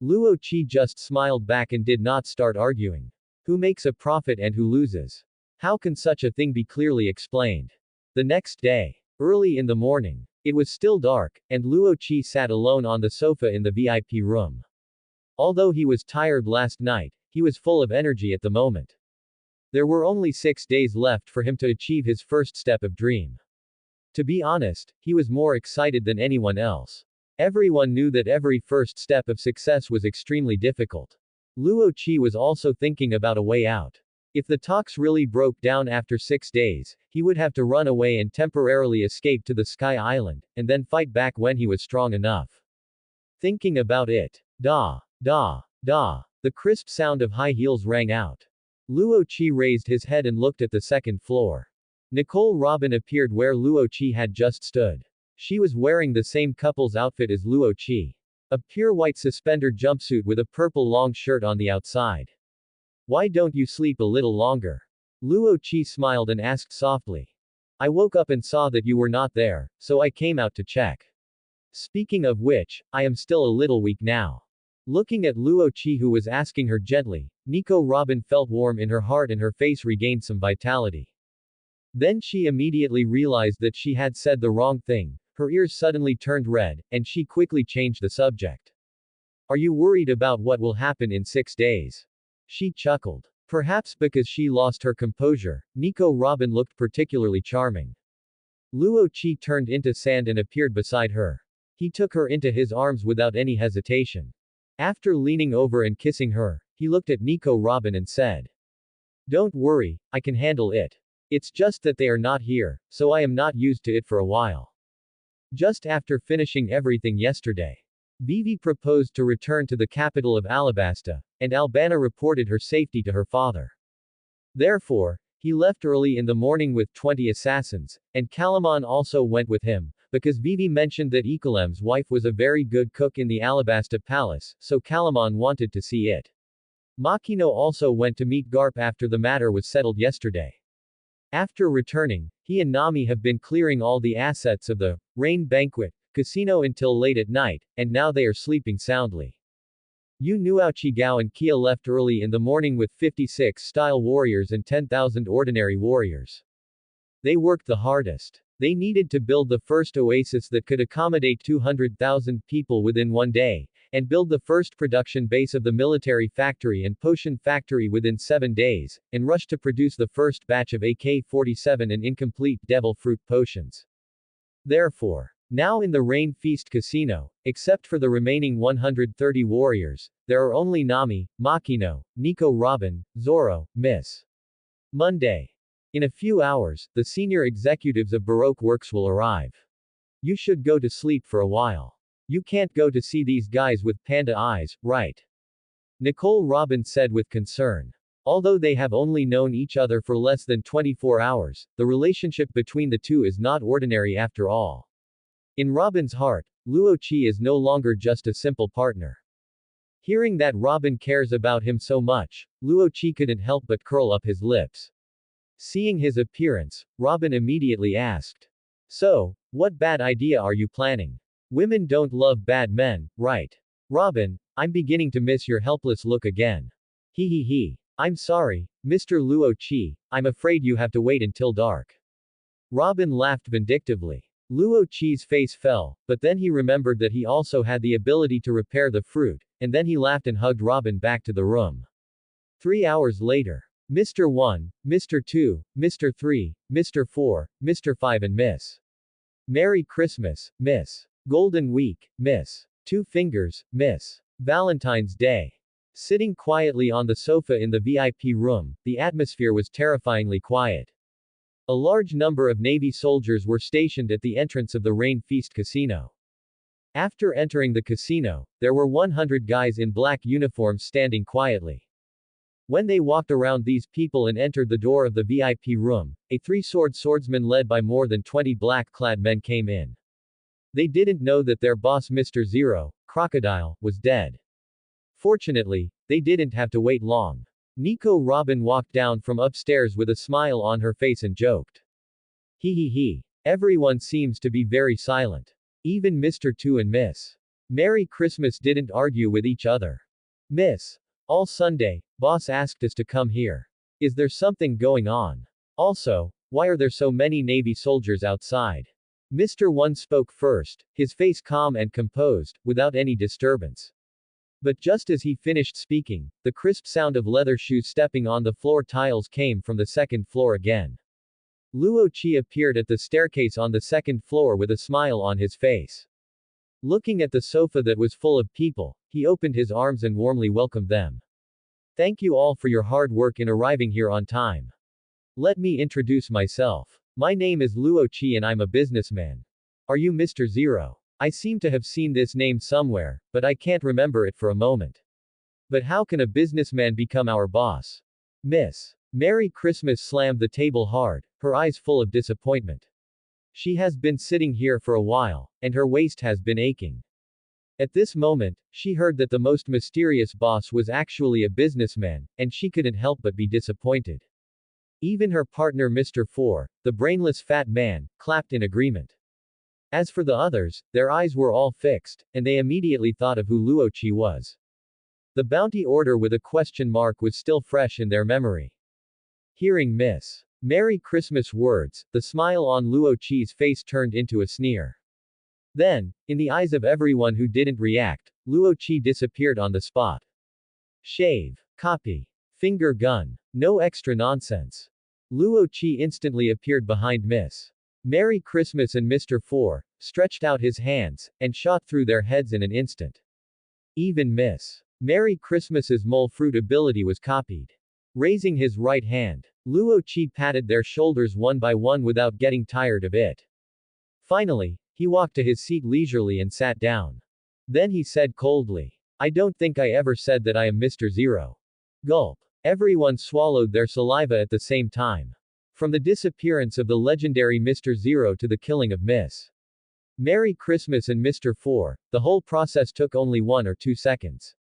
[SPEAKER 1] Luo Qi just smiled back and did not start arguing. Who makes a profit and who loses? How can such a thing be clearly explained? The next day, early in the morning, it was still dark, and Luo Qi sat alone on the sofa in the VIP room. Although he was tired last night, he was full of energy at the moment. There were only 6 days left for him to achieve his first step of dream. To be honest, he was more excited than anyone else. Everyone knew that every first step of success was extremely difficult. Luo Qi was also thinking about a way out. If the talks really broke down after 6 days, he would have to run away and temporarily escape to the Sky Island, and then fight back when he was strong enough. Thinking about it. Da, da, da. The crisp sound of high heels rang out. Luo Qi raised his head and looked at the second floor. Nicole Robin appeared where Luo Qi had just stood. She was wearing the same couple's outfit as Luo Qi. A pure white suspender jumpsuit with a purple long shirt on the outside. Why don't you sleep a little longer? Luo Qi smiled and asked softly. I woke up and saw that you were not there, so I came out to check. Speaking of which, I am still a little weak now. Looking at Luo Qi, who was asking her gently, Nico Robin felt warm in her heart and her face regained some vitality. Then she immediately realized that she had said the wrong thing. Her ears suddenly turned red, and she quickly changed the subject. Are you worried about what will happen in 6 days? She chuckled. Perhaps because she lost her composure, Nico Robin looked particularly charming. Luo Qi turned into sand and appeared beside her. He took her into his arms without any hesitation. After leaning over and kissing her, he looked at Nico Robin and said, Don't worry, I can handle it. It's just that they are not here, so I am not used to it for a while. Just after finishing everything yesterday, Vivi proposed to return to the capital of Alabasta, and Albana reported her safety to her father. Therefore, he left early in the morning with 20 assassins, and Kalaman also went with him, because Vivi mentioned that Ikalem's wife was a very good cook in the Alabasta palace, so Kalaman wanted to see it. Makino also went to meet Garp after the matter was settled yesterday. After returning, he and Nami have been clearing all the assets of the Rain Banquet casino until late at night, and now they are sleeping soundly. Yu Nuao Gao and Kia left early in the morning with 56 style warriors and 10,000 ordinary warriors. They worked the hardest. They needed to build the first oasis that could accommodate 200,000 people within one day, and build the first production base of the military factory and potion factory within 7 days, and rush to produce the first batch of AK-47 and incomplete devil fruit potions. Therefore, now in the Rain Feast Casino, except for the remaining 130 warriors, there are only Nami, Makino, Nico Robin, Zoro, Miss Monday. In a few hours, the senior executives of Baroque Works will arrive. You should go to sleep for a while. You can't go to see these guys with panda eyes, right? Nicole Robin said with concern. Although they have only known each other for less than 24 hours, the relationship between the two is not ordinary after all. In Robin's heart, Luo Qi is no longer just a simple partner. Hearing that Robin cares about him so much, Luo Qi couldn't help but curl up his lips. Seeing his appearance, Robin immediately asked. So, what bad idea are you planning? Women don't love bad men, right? Robin, I'm beginning to miss your helpless look again. He. I'm sorry, Mr. Luo Qi, I'm afraid you have to wait until dark. Robin laughed vindictively. Luo Qi's face fell, but then he remembered that he also had the ability to repair the fruit, and then he laughed and hugged Robin back to the room. 3 hours later. Mr. 1, Mr. 2, Mr. 3, Mr. 4, Mr. 5 and Miss. Merry Christmas, Miss. Golden Week, Miss. Two Fingers, Miss. Valentine's Day. Sitting quietly on the sofa in the VIP room, the atmosphere was terrifyingly quiet. A large number of Navy soldiers were stationed at the entrance of the Rain Feast Casino. After entering the casino, there were 100 guys in black uniforms standing quietly. When they walked around these people and entered the door of the VIP room, a three-sword swordsman led by more than 20 black-clad men came in. They didn't know that their boss Mr. Zero, Crocodile, was dead. Fortunately, they didn't have to wait long. Nico Robin walked down from upstairs with a smile on her face and joked. He. Everyone seems to be very silent. Even Mr. 2 and Miss. Merry Christmas didn't argue with each other. Miss. All Sunday, boss asked us to come here. Is there something going on? Also, why are there so many Navy soldiers outside? Mr. 1 spoke first, his face calm and composed, without any disturbance. But just as he finished speaking, the crisp sound of leather shoes stepping on the floor tiles came from the second floor again. Luo Qi appeared at the staircase on the second floor with a smile on his face. Looking at the sofa that was full of people, he opened his arms and warmly welcomed them. Thank you all for your hard work in arriving here on time. Let me introduce myself. My name is Luo Qi and I'm a businessman. Are you Mr. Zero? I seem to have seen this name somewhere, but I can't remember it for a moment. But how can a businessman become our boss? Miss Merry Christmas slammed the table hard, her eyes full of disappointment. She has been sitting here for a while, and her waist has been aching. At this moment, she heard that the most mysterious boss was actually a businessman, and she couldn't help but be disappointed. Even her partner Mr. Four, the brainless fat man, clapped in agreement. As for the others, their eyes were all fixed, and they immediately thought of who Luo Qi was. The bounty order with a question mark was still fresh in their memory. Hearing Miss Merry Christmas words, the smile on Luo Qi's face turned into a sneer. Then, in the eyes of everyone who didn't react, Luo Qi disappeared on the spot. Shave. Copy. Finger gun. No extra nonsense. Luo Qi instantly appeared behind Miss Merry Christmas and Mr. Four, stretched out his hands, and shot through their heads in an instant. Even Miss Merry Christmas's mole fruit ability was copied. Raising his right hand, Luo Qi patted their shoulders one by one without getting tired of it. Finally, he walked to his seat leisurely and sat down. Then he said coldly, I don't think I ever said that I am Mr. Zero. Gulp. Everyone swallowed their saliva at the same time. From the disappearance of the legendary Mr. Zero to the killing of Miss Merry Christmas and Mr. Four, the whole process took only 1 or 2 seconds.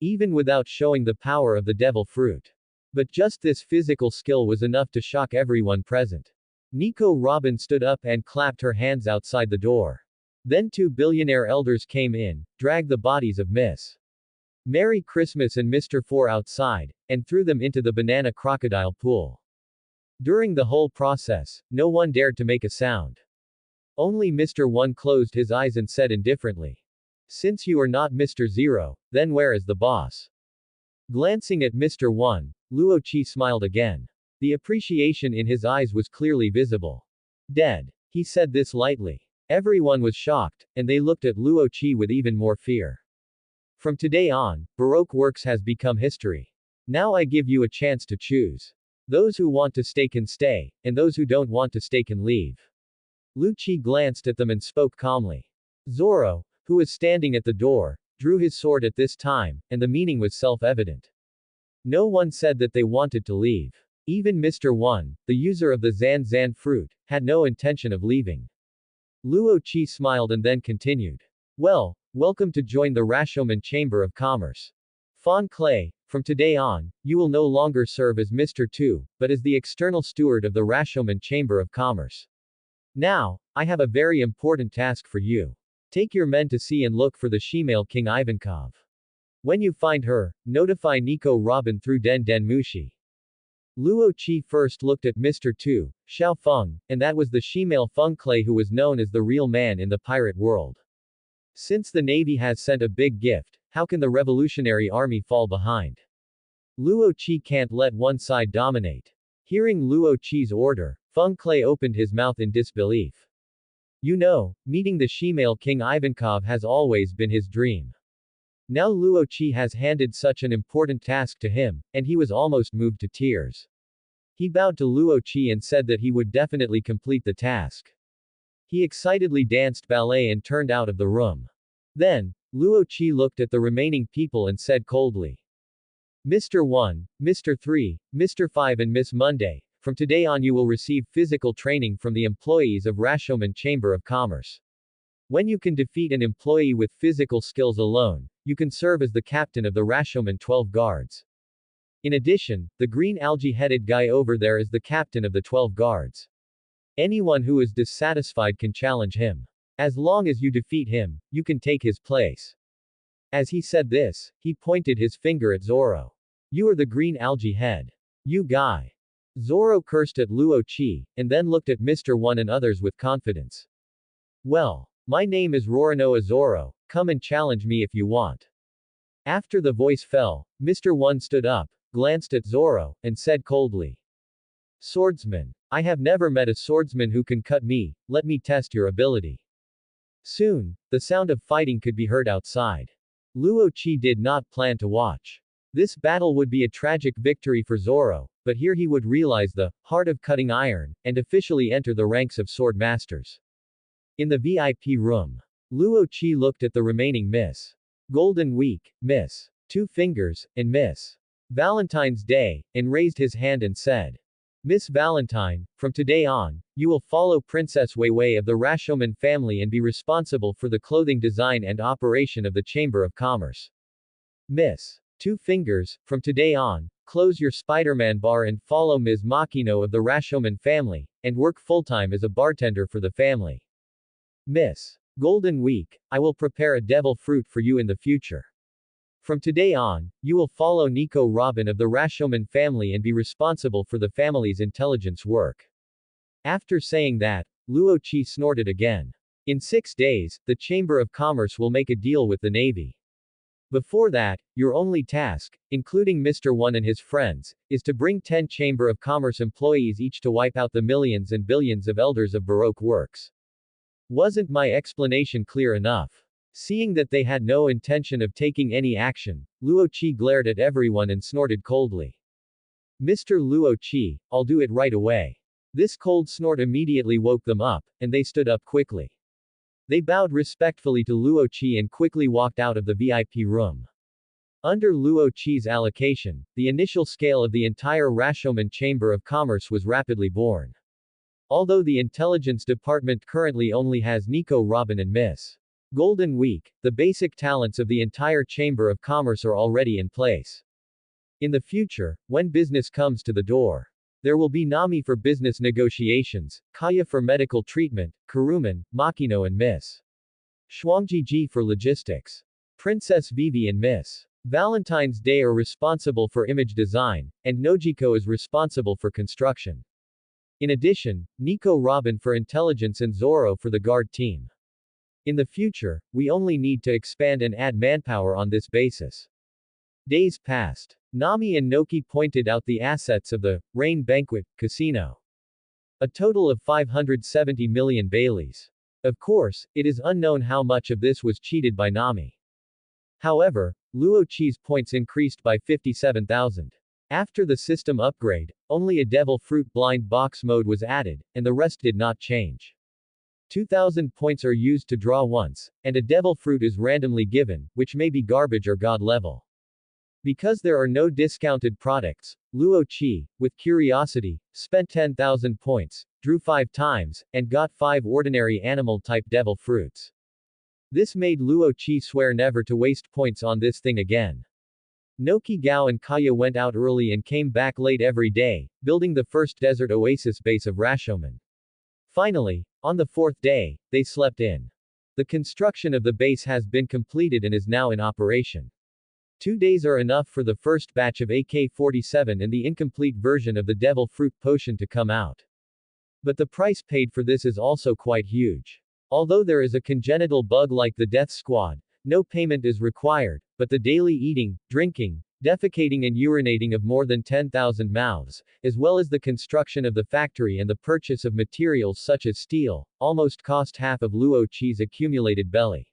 [SPEAKER 1] Even without showing the power of the devil fruit. But just this physical skill was enough to shock everyone present. Nico Robin stood up and clapped her hands outside the door. Then 2 billionaire elders came in, dragged the bodies of Miss Merry Christmas and Mr. Four outside, and threw them into the banana crocodile pool. During the whole process, no one dared to make a sound. Only Mr. One closed his eyes and said indifferently. Since you are not Mr. Zero, then where is the boss? Glancing at Mr. One, Luo Qi smiled again. The appreciation in his eyes was clearly visible. Dead. He said this lightly. Everyone was shocked, and they looked at Luo Qi with even more fear. From today on, Baroque Works has become history. Now I give you a chance to choose. Those who want to stay can stay, and those who don't want to stay can leave. Lu Qi glanced at them and spoke calmly. Zoro, who was standing at the door, drew his sword at this time, and the meaning was self-evident. No one said that they wanted to leave. Even Mr. One, the user of the Zan fruit, had no intention of leaving. Luo Qi smiled and then continued. Well, welcome to join the Rashomon Chamber of Commerce. Fan Clay, from today on, you will no longer serve as Mr. Two, but as the external steward of the Rashomon Chamber of Commerce. Now, I have a very important task for you. Take your men to see and look for the female King Ivankov. When you find her, notify Nico Robin through Den Mushi. Luo Qi first looked at Mr. Tu, Xiao Feng, and that was the female Feng Clay who was known as the real man in the pirate world. Since the Navy has sent a big gift, how can the Revolutionary Army fall behind? Luo Qi can't let one side dominate. Hearing Luo Qi's order, Feng Clay opened his mouth in disbelief. You know, meeting the female King Ivankov has always been his dream. Now Luo Qi has handed such an important task to him, and he was almost moved to tears. He bowed to Luo Qi and said that he would definitely complete the task. He excitedly danced ballet and turned out of the room. Then, Luo Qi looked at the remaining people and said coldly. Mr. 1, Mr. 3, Mr. 5 and Miss Monday, from today on you will receive physical training from the employees of Rashomon Chamber of Commerce. When you can defeat an employee with physical skills alone, you can serve as the captain of the Rashomon 12 guards. In addition, the green algae-headed guy over there is the captain of the 12 guards. Anyone who is dissatisfied can challenge him. As long as you defeat him, you can take his place. As he said this, he pointed his finger at Zoro. You are the green algae head. You guy. Zoro cursed at Luo Qi, and then looked at Mr. One and others with confidence. Well, my name is Roranoa Zoro, come and challenge me if you want. After the voice fell, Mr. One stood up, glanced at Zoro, and said coldly, "Swordsman. I have never met a swordsman who can cut me, let me test your ability." Soon, the sound of fighting could be heard outside. Luo Qi did not plan to watch. This battle would be a tragic victory for Zoro, but here he would realize the heart of cutting iron, and officially enter the ranks of sword masters. In the VIP room, Luo Qi looked at the remaining Miss Golden Week, Miss Two Fingers, and Miss Valentine's Day, and raised his hand and said, "Miss Valentine, from today on, you will follow Princess Weiwei of the Rashomon family and be responsible for the clothing design and operation of the Chamber of Commerce. Miss Two Fingers, from today on, close your Spider-Man bar and follow Ms. Makino of the Rashomon family, and work full-time as a bartender for the family. Miss Golden Week, I will prepare a devil fruit for you in the future. From today on, you will follow Nico Robin of the Rashomon family and be responsible for the family's intelligence work." After saying that, Luo Qi snorted again. "In 6 days, the Chamber of Commerce will make a deal with the Navy. Before that, your only task, including Mr. One and his friends, is to bring 10 Chamber of Commerce employees each to wipe out the millions and billions of elders of Baroque works." Wasn't my explanation clear enough? Seeing that they had no intention of taking any action, Luo Qi glared at everyone and snorted coldly. "Mr. Luo Qi, I'll do it right away." This cold snort immediately woke them up, and they stood up quickly. They bowed respectfully to Luo Qi and quickly walked out of the VIP room. Under Luo Qi's allocation, the initial scale of the entire Rashomon Chamber of Commerce was rapidly born. Although the intelligence department currently only has Nico Robin and Miss Golden Week, the basic talents of the entire Chamber of Commerce are already in place. In the future, when business comes to the door, there will be Nami for business negotiations, Kaya for medical treatment, Kuruman, Makino and Miss Shuangjiji for logistics. Princess Vivi and Miss Valentine's Day are responsible for image design, and Nojiko is responsible for construction. In addition, Nico Robin for intelligence and Zoro for the guard team. In the future, we only need to expand and add manpower on this basis. Days passed. Nami and Noki pointed out the assets of the Rain Banquet Casino. A total of 570 million Baileys. Of course, it is unknown how much of this was cheated by Nami. However, Luo Qi's points increased by 57,000. After the system upgrade, only a Devil Fruit blind box mode was added, and the rest did not change. 2,000 points are used to draw once, and a Devil Fruit is randomly given, which may be garbage or God level. Because there are no discounted products, Luo Qi, with curiosity, spent 10,000 points, drew 5 times, and got 5 ordinary animal-type Devil Fruits. This made Luo Qi swear never to waste points on this thing again. Noki Gao and Kaya went out early and came back late every day, building the first desert oasis base of Rashomon. Finally, on the 4th day, they slept in. The construction of the base has been completed and is now in operation. 2 days are enough for the first batch of AK-47 and the incomplete version of the Devil Fruit Potion to come out. But the price paid for this is also quite huge. Although there is a congenital bug like the Death Squad, no payment is required, but the daily eating, drinking, defecating and urinating of more than 10,000 mouths, as well as the construction of the factory and the purchase of materials such as steel, almost cost half of Luo Qi's accumulated belly.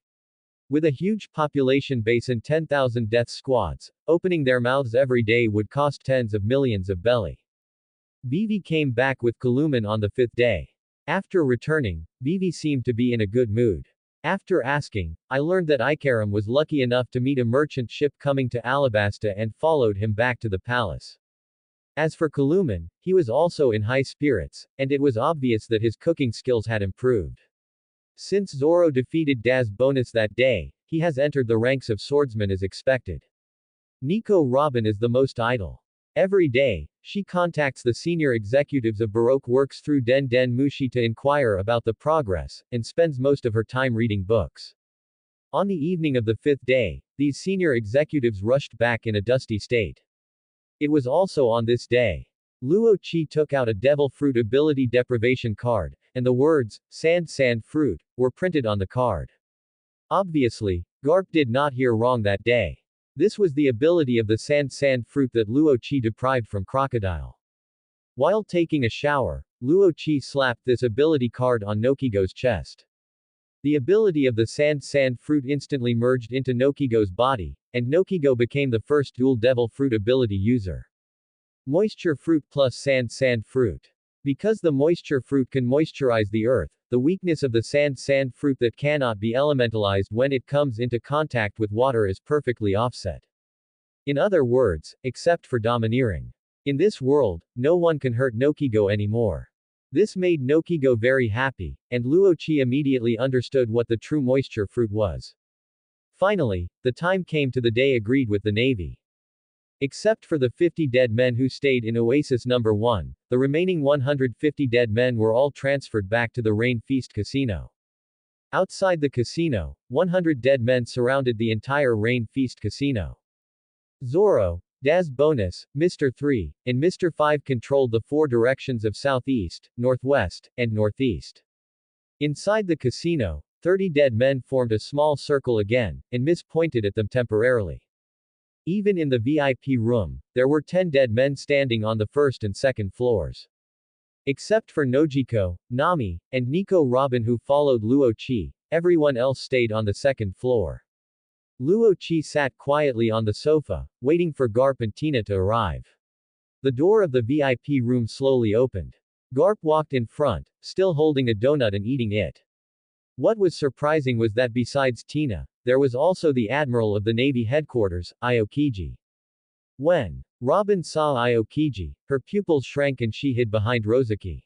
[SPEAKER 1] With a huge population base and 10,000 death squads, opening their mouths every day would cost tens of millions of belly. Vivi came back with Kaluman on the 5th day. After returning, Vivi seemed to be in a good mood. After asking, I learned that Ikaram was lucky enough to meet a merchant ship coming to Alabasta and followed him back to the palace. As for Kaluman, he was also in high spirits, and it was obvious that his cooking skills had improved. Since Zoro defeated Daz Bonus that day, he has entered the ranks of swordsmen as expected. Nico Robin is the most idle. Every day, she contacts the senior executives of Baroque Works through Den Den Mushi to inquire about the progress, and spends most of her time reading books. On the evening of the 5th day, these senior executives rushed back in a dusty state. It was also on this day. Luo Qi took out a Devil Fruit ability deprivation card, and the words, Sand Sand Fruit, were printed on the card. Obviously, Garp did not hear wrong that day. This was the ability of the sand fruit that Luo Qi deprived from Crocodile. While taking a shower, Luo Qi slapped this ability card on Nokigo's chest. The ability of the sand fruit instantly merged into Nokigo's body, and Nokigo became the first dual devil fruit ability user. Moisture fruit plus sand fruit. Because the moisture fruit can moisturize the earth, the weakness of the sand fruit that cannot be elementalized when it comes into contact with water is perfectly offset. In other words, except for domineering. In this world, no one can hurt Nokigo anymore. This made Nokigo very happy, and Luo Qi immediately understood what the true moisture fruit was. Finally, the time came to the day agreed with the Navy. Except for the 50 dead men who stayed in Oasis number 1, the remaining 150 dead men were all transferred back to the Rain Feast Casino. Outside the casino, 100 dead men surrounded the entire Rain Feast Casino. Zoro, Daz Bonus, Mr. 3, and Mr. 5 controlled the 4 directions of southeast, northwest, and northeast. Inside the casino, 30 dead men formed a small circle again, and Miss pointed at them temporarily. Even in the VIP room, there were 10 dead men standing on the first and second floors. Except for Nojiko, Nami, and Nico Robin who followed Luo Qi, everyone else stayed on the second floor. Luo Qi sat quietly on the sofa, waiting for Garp and Tina to arrive. The door of the VIP room slowly opened. Garp walked in front, still holding a donut and eating it. What was surprising was that besides Tina, there was also the Admiral of the Navy headquarters, Aokiji. When Robin saw Aokiji, her pupils shrank and she hid behind Rosaki.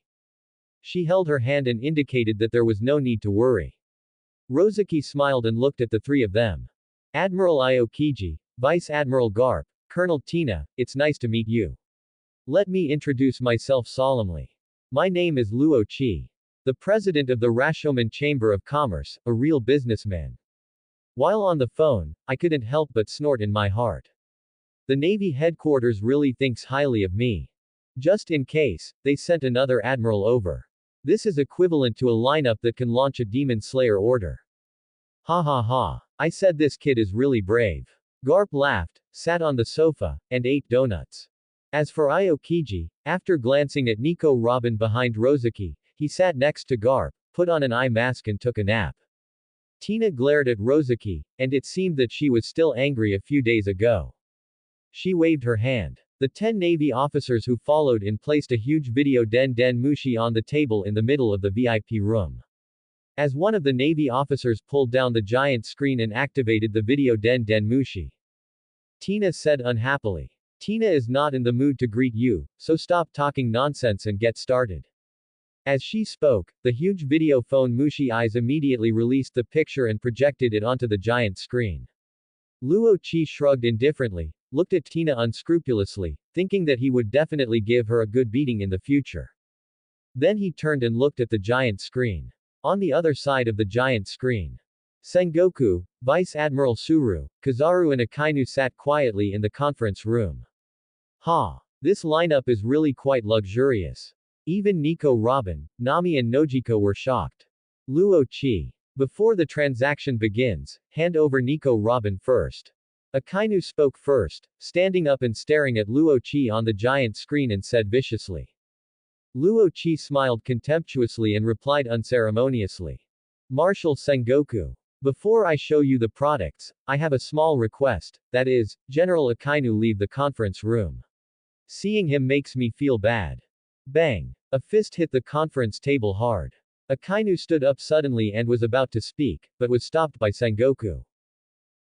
[SPEAKER 1] She held her hand and indicated that there was no need to worry. Rosaki smiled and looked at the three of them. Admiral Aokiji, Vice Admiral Garp, Colonel Tina, it's nice to meet you. Let me introduce myself solemnly. My name is Luo Qi, the president of the Rashomon Chamber of Commerce, a real businessman. While on the phone, I couldn't help but snort in my heart. The Navy headquarters really thinks highly of me. Just in case, they sent another admiral over. This is equivalent to a lineup that can launch a Demon Slayer order. Ha ha ha. I said this kid is really brave. Garp laughed, sat on the sofa, and ate donuts. As for Aokiji, after glancing at Nico Robin behind Rosaki, he sat next to Garp, put on an eye mask and took a nap. Tina glared at Rosaki, and it seemed that she was still angry a few days ago. She waved her hand. The 10 Navy officers who followed in placed a huge video Den Mushi on the table in the middle of the VIP room. As one of the Navy officers pulled down the giant screen and activated the video Den Mushi. Tina said unhappily. Tina is not in the mood to greet you, so stop talking nonsense and get started. As she spoke, the huge video phone Mushi eyes immediately released the picture and projected it onto the giant screen. Luo Qi shrugged indifferently, looked at Tina unscrupulously, thinking that he would definitely give her a good beating in the future. Then he turned and looked at the giant screen. On the other side of the giant screen, Sengoku, Vice Admiral Suru, Kizaru and Akainu sat quietly in the conference room. Ha! This lineup is really quite luxurious. Even Nico Robin, Nami and Nojiko were shocked. Luo Qi. Before the transaction begins, hand over Nico Robin first. Akainu spoke first, standing up and staring at Luo Qi on the giant screen and said viciously. Luo Qi smiled contemptuously and replied unceremoniously. Marshal Sengoku. Before I show you the products, I have a small request, that is, General Akainu leave the conference room. Seeing him makes me feel bad. Bang. A fist hit the conference table hard. Akainu stood up suddenly and was about to speak, but was stopped by Sengoku.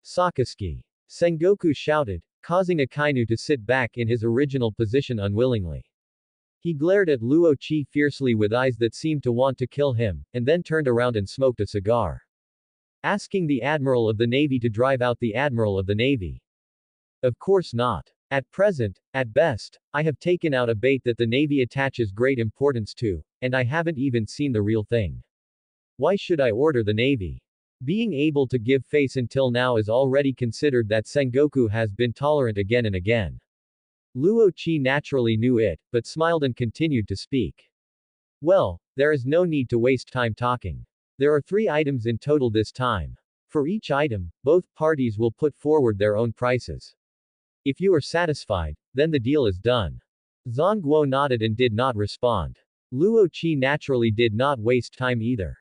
[SPEAKER 1] Sakazuki. Sengoku shouted, causing Akainu to sit back in his original position unwillingly. He glared at Luo Qi fiercely with eyes that seemed to want to kill him, and then turned around and smoked a cigar. Asking the Admiral of the Navy to drive out the Admiral of the Navy. Of course not. At present, at best, I have taken out a bait that the Navy attaches great importance to, and I haven't even seen the real thing. Why should I order the Navy? Being able to give face until now is already considered that Sengoku has been tolerant again and again. Luo Qi naturally knew it, but smiled and continued to speak. Well, there is no need to waste time talking. There are 3 items in total this time. For each item, both parties will put forward their own prices. If you are satisfied, then the deal is done. Zhang Guo nodded and did not respond. Luo Qi naturally did not waste time either.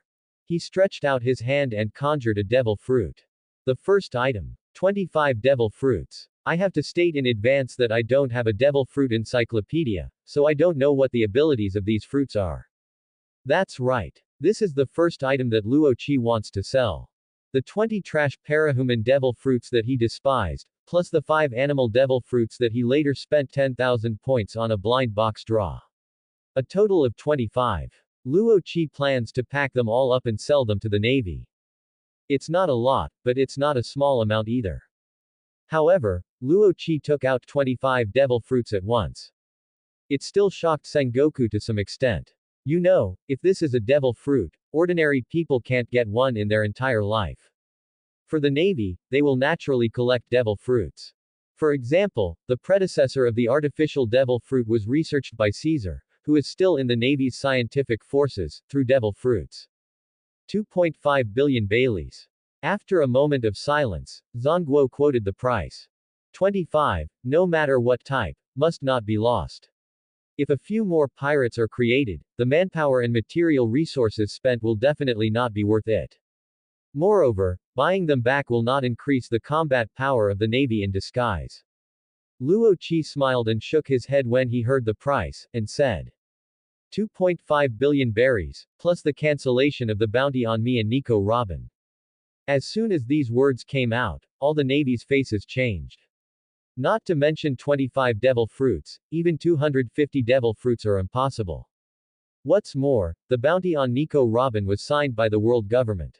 [SPEAKER 1] He stretched out his hand and conjured a devil fruit. The first item. 25 devil fruits. I have to state in advance that I don't have a devil fruit encyclopedia, so I don't know what the abilities of these fruits are. That's right. This is the first item that Luo Qi wants to sell. The 20 trash parahuman devil fruits that he despised, plus the 5 animal devil fruits that he later spent 10,000 points on a blind box draw. A total of 25. Luo Qi plans to pack them all up and sell them to the Navy. It's not a lot, but it's not a small amount either. However, Luo Qi took out 25 devil fruits at once. It still shocked Sengoku to some extent. You know, if this is a devil fruit, ordinary people can't get one in their entire life. For the Navy, they will naturally collect devil fruits. For example, the predecessor of the artificial devil fruit was researched by Caesar, who is still in the Navy's scientific forces, through devil fruits. 2.5 billion Baileys. After a moment of silence, Zhang Guo quoted the price. 25, no matter what type, must not be lost. If a few more pirates are created, the manpower and material resources spent will definitely not be worth it. Moreover, buying them back will not increase the combat power of the Navy in disguise. Luo Qi smiled and shook his head when he heard the price, and said, 2.5 billion berries, plus the cancellation of the bounty on me and Nico Robin. As soon as these words came out, all the Navy's faces changed. Not to mention 25 devil fruits, even 250 devil fruits are impossible. What's more, the bounty on Nico Robin was signed by the world government.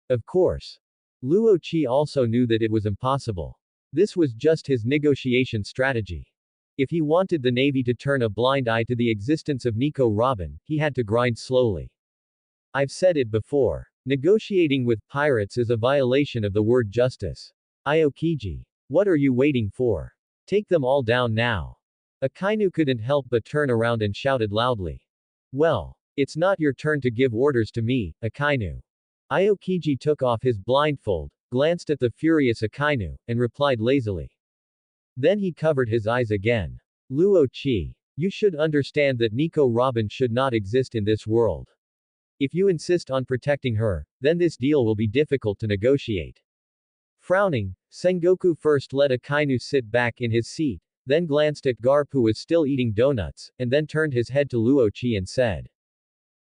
[SPEAKER 1] Of course. Luo Qi also knew that it was impossible. This was just his negotiation strategy. If he wanted the Navy to turn a blind eye to the existence of Nico Robin, he had to grind slowly. I've said it before. Negotiating with pirates is a violation of the word justice. Aokiji. What are you waiting for? Take them all down now. Akainu couldn't help but turn around and shouted loudly. Well, it's not your turn to give orders to me, Akainu. Aokiji took off his blindfold, glanced at the furious Akainu, and replied lazily. Then he covered his eyes again. Luo Qi. You should understand that Nico Robin should not exist in this world. If you insist on protecting her, then this deal will be difficult to negotiate. Frowning, Sengoku first let Akainu sit back in his seat, then glanced at Garp who was still eating donuts, and then turned his head to Luo Qi and said.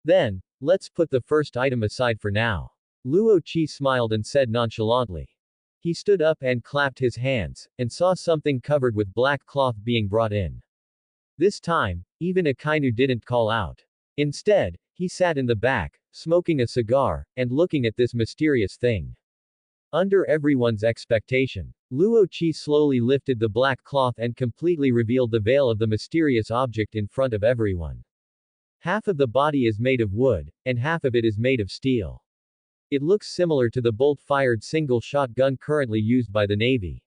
[SPEAKER 1] Then, let's put the first item aside for now. Luo Qi smiled and said nonchalantly. He stood up and clapped his hands, and saw something covered with black cloth being brought in. This time, even Akainu didn't call out. Instead, he sat in the back, smoking a cigar, and looking at this mysterious thing. Under everyone's expectation, Luo Qi slowly lifted the black cloth and completely revealed the veil of the mysterious object in front of everyone. Half of the body is made of wood, and half of it is made of steel. It looks similar to the bolt-fired single-shot gun currently used by the Navy.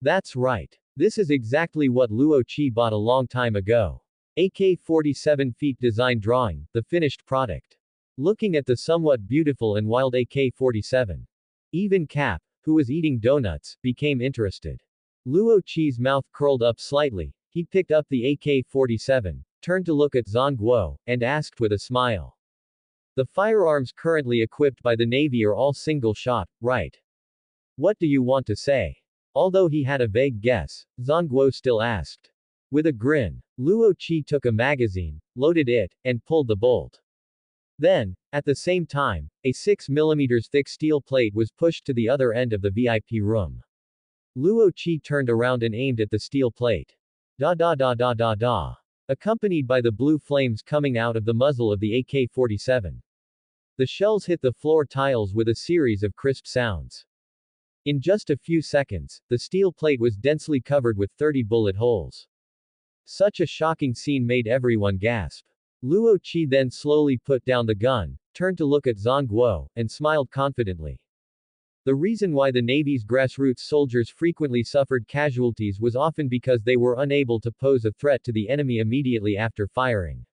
[SPEAKER 1] That's right. This is exactly what Luo Qi bought a long time ago. AK-47 feet design drawing, the finished product. Looking at the somewhat beautiful and wild AK-47. Even Cap, who was eating donuts, became interested. Luo Qi's mouth curled up slightly, he picked up the AK-47, turned to look at Zhang Guo, and asked with a smile. The firearms currently equipped by the Navy are all single-shot, right? What do you want to say? Although he had a vague guess, Zhang Guo still asked. With a grin, Luo Qi took a magazine, loaded it, and pulled the bolt. Then, at the same time, a 6mm thick steel plate was pushed to the other end of the VIP room. Luo Qi turned around and aimed at the steel plate. Da da da da da da. Accompanied by the blue flames coming out of the muzzle of the AK-47. The shells hit the floor tiles with a series of crisp sounds. In just a few seconds, the steel plate was densely covered with 30 bullet holes. Such a shocking scene made everyone gasp. Luo Qi then slowly put down the gun, turned to look at Zhang Guo, and smiled confidently. The reason why the Navy's grassroots soldiers frequently suffered casualties was often because they were unable to pose a threat to the enemy immediately after firing.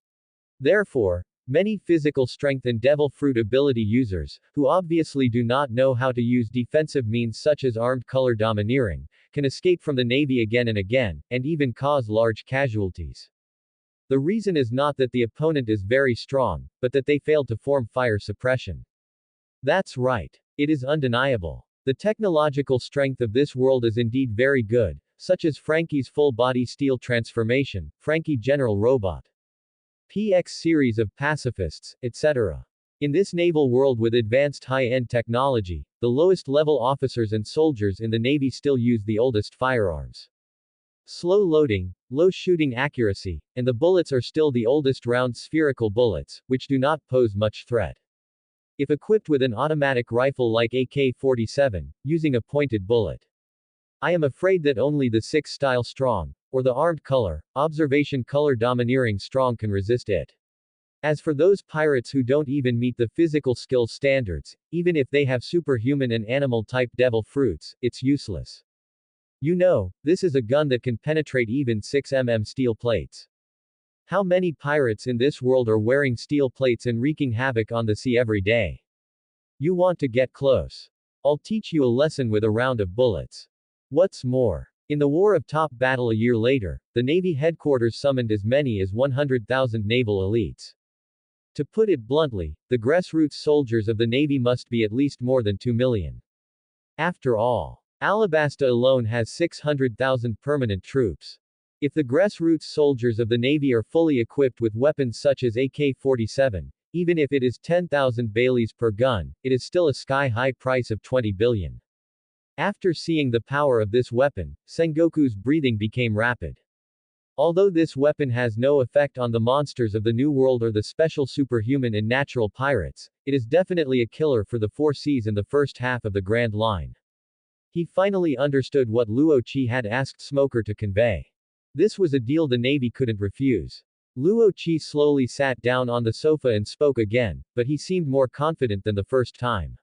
[SPEAKER 1] Therefore, Many physical strength and devil fruit ability users, who obviously do not know how to use defensive means such as armed color domineering, can escape from the Navy again and again, and even cause large casualties. The reason is not that the opponent is very strong, but that they failed to form fire suppression. That's right. It is undeniable. The technological strength of this world is indeed very good, such as Frankie's full-body steel transformation, Frankie General Robot, PX series of pacifists, etc. In this naval world with advanced high-end technology, the lowest-level officers and soldiers in the Navy still use the oldest firearms. Slow loading, low shooting accuracy, and the bullets are still the oldest round spherical bullets, which do not pose much threat. If equipped with an automatic rifle like AK-47, using a pointed bullet, I am afraid that only the 6 style strong, or the armed color, observation color domineering strong can resist it. As for those pirates who don't even meet the physical skill standards, even if they have superhuman and animal-type devil fruits, it's useless. You know, this is a gun that can penetrate even 6 steel plates. How many pirates in this world are wearing steel plates and wreaking havoc on the sea every day? You want to get close? I'll teach you a lesson with a round of bullets. What's more, in the War of Top Battle a year later, the Navy headquarters summoned as many as 100,000 naval elites. To put it bluntly, the grassroots soldiers of the Navy must be at least more than 2 million. After all, Alabasta alone has 600,000 permanent troops. If the grassroots soldiers of the Navy are fully equipped with weapons such as AK-47, even if it is 10,000 Baileys per gun, it is still a sky-high price of 20 billion. After seeing the power of this weapon, Sengoku's breathing became rapid. Although this weapon has no effect on the monsters of the New World or the special superhuman and natural pirates, it is definitely a killer for the 4 seas in the first half of the Grand Line. He finally understood what Luo Qi had asked Smoker to convey. This was a deal the Navy couldn't refuse. Luo Qi slowly sat down on the sofa and spoke again, but he seemed more confident than the first time.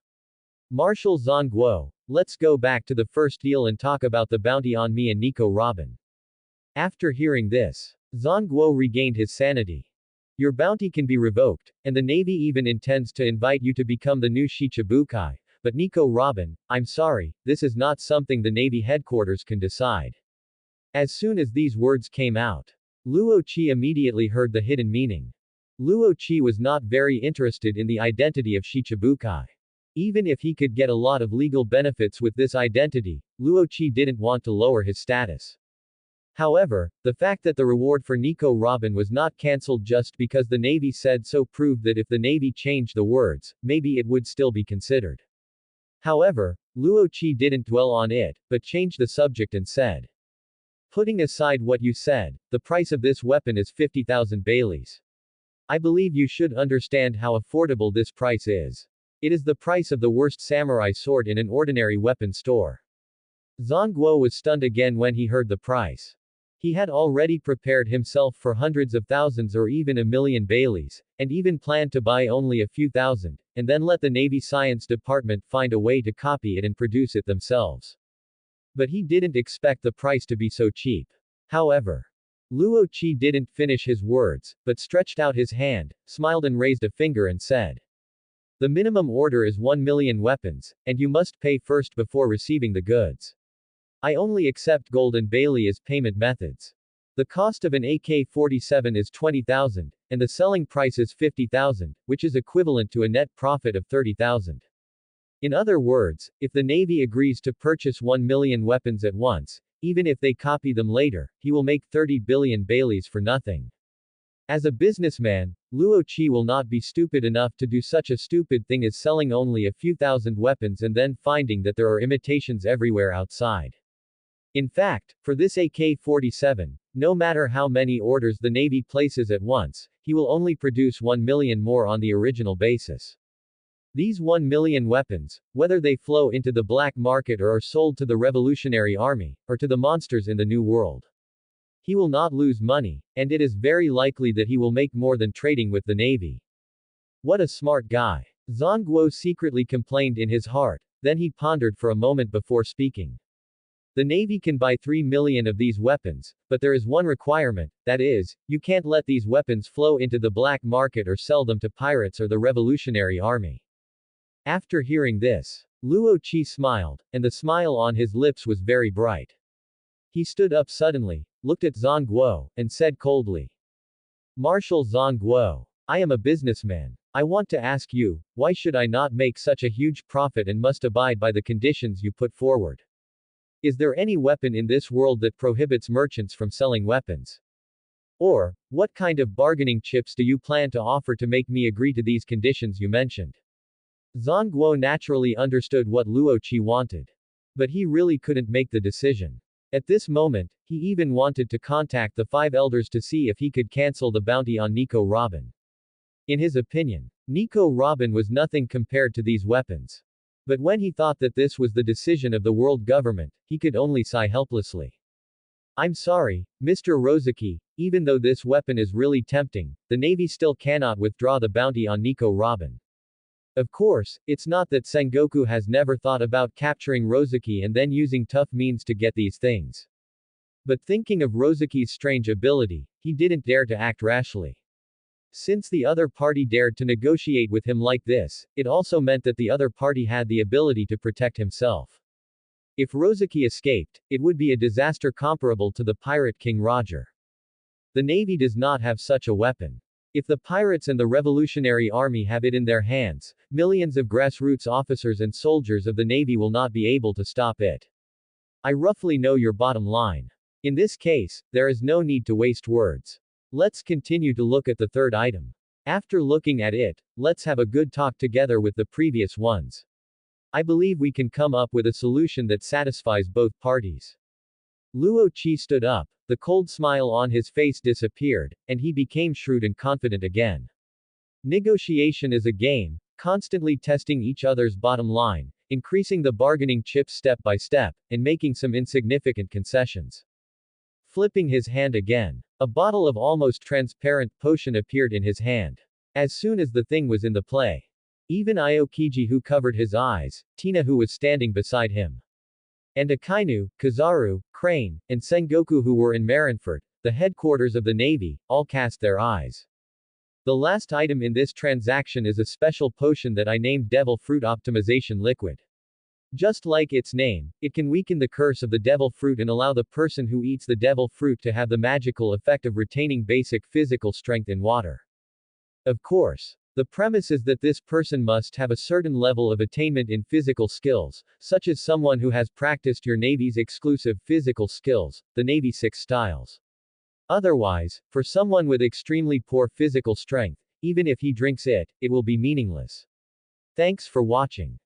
[SPEAKER 1] Marshal Zhongguo, let's go back to the first deal and talk about the bounty on me and Nico Robin. After hearing this, Zhongguo regained his sanity. Your bounty can be revoked, and the Navy even intends to invite you to become the new Shichibukai, but Nico Robin, I'm sorry, this is not something the Navy headquarters can decide. As soon as these words came out, Luo Qi immediately heard the hidden meaning. Luo Qi was not very interested in the identity of Shichibukai. Even if he could get a lot of legal benefits with this identity, Luo Qi didn't want to lower his status. However, the fact that the reward for Nico Robin was not cancelled just because the Navy said so proved that if the Navy changed the words, maybe it would still be considered. However, Luo Qi didn't dwell on it, but changed the subject and said, putting aside what you said, the price of this weapon is 50,000 Baileys. I believe you should understand how affordable this price is. It is the price of the worst samurai sword in an ordinary weapon store. Zhongguo was stunned again when he heard the price. He had already prepared himself for hundreds of thousands or even a million Baileys, and even planned to buy only a few thousand, and then let the Navy Science Department find a way to copy it and produce it themselves. But he didn't expect the price to be so cheap. However, Luo Qi didn't finish his words, but stretched out his hand, smiled and raised a finger and said, the minimum order is 1 million weapons, and you must pay first before receiving the goods. I only accept gold and Bailey as payment methods. The cost of an AK-47 is 20,000, and the selling price is 50,000, which is equivalent to a net profit of 30,000. In other words, if the Navy agrees to purchase 1 million weapons at once, even if they copy them later, he will make 30 billion Baileys for nothing. As a businessman, Luo Qi will not be stupid enough to do such a stupid thing as selling only a few thousand weapons and then finding that there are imitations everywhere outside. In fact, for this AK-47, no matter how many orders the Navy places at once, he will only produce 1 million more on the original basis. These 1 million weapons, whether they flow into the black market or are sold to the Revolutionary Army, or to the monsters in the New World, he will not lose money, and it is very likely that he will make more than trading with the Navy. What a smart guy. Zhongguo secretly complained in his heart, then he pondered for a moment before speaking. The Navy can buy 3 million of these weapons, but there is one requirement, that is, you can't let these weapons flow into the black market or sell them to pirates or the Revolutionary Army. After hearing this, Luo Qi smiled, and the smile on his lips was very bright. He stood up suddenly, looked at Zhang Guo, and said coldly, Marshal Zhang Guo, I am a businessman. I want to ask you, why should I not make such a huge profit and must abide by the conditions you put forward? Is there any weapon in this world that prohibits merchants from selling weapons? Or, what kind of bargaining chips do you plan to offer to make me agree to these conditions you mentioned? Zhang Guo naturally understood what Luo Qi wanted. But he really couldn't make the decision. At this moment, he even wanted to contact the 5 elders to see if he could cancel the bounty on Nico Robin. In his opinion, Nico Robin was nothing compared to these weapons. But when he thought that this was the decision of the world government, he could only sigh helplessly. I'm sorry, Mr. Rozaki, even though this weapon is really tempting, the Navy still cannot withdraw the bounty on Nico Robin. Of course, it's not that Sengoku has never thought about capturing Rozaki and then using tough means to get these things. But thinking of Rozaki's strange ability, he didn't dare to act rashly. Since the other party dared to negotiate with him like this, it also meant that the other party had the ability to protect himself. If Rozaki escaped, it would be a disaster comparable to the pirate King Roger. The Navy does not have such a weapon. If the pirates and the Revolutionary Army have it in their hands, millions of grassroots officers and soldiers of the Navy will not be able to stop it. I roughly know your bottom line. In this case, there is no need to waste words. Let's continue to look at the third item. After looking at it, let's have a good talk together with the previous ones. I believe we can come up with a solution that satisfies both parties. Luo Qi stood up, the cold smile on his face disappeared, and he became shrewd and confident again. Negotiation is a game, constantly testing each other's bottom line, increasing the bargaining chips step by step, and making some insignificant concessions. Flipping his hand again, a bottle of almost transparent potion appeared in his hand. As soon as the thing was in the play, even Aokiji who covered his eyes, Tina who was standing beside him, and Akainu, Kizaru, Crane, and Sengoku who were in Marineford, the headquarters of the Navy, all cast their eyes. The last item in this transaction is a special potion that I named Devil Fruit Optimization Liquid. Just like its name, it can weaken the curse of the devil fruit and allow the person who eats the devil fruit to have the magical effect of retaining basic physical strength in water. Of course, the premise is that this person must have a certain level of attainment in physical skills, such as someone who has practiced your Navy's exclusive physical skills, the Navy 6 styles. Otherwise, for someone with extremely poor physical strength, even if he drinks it, it will be meaningless. Thanks for watching.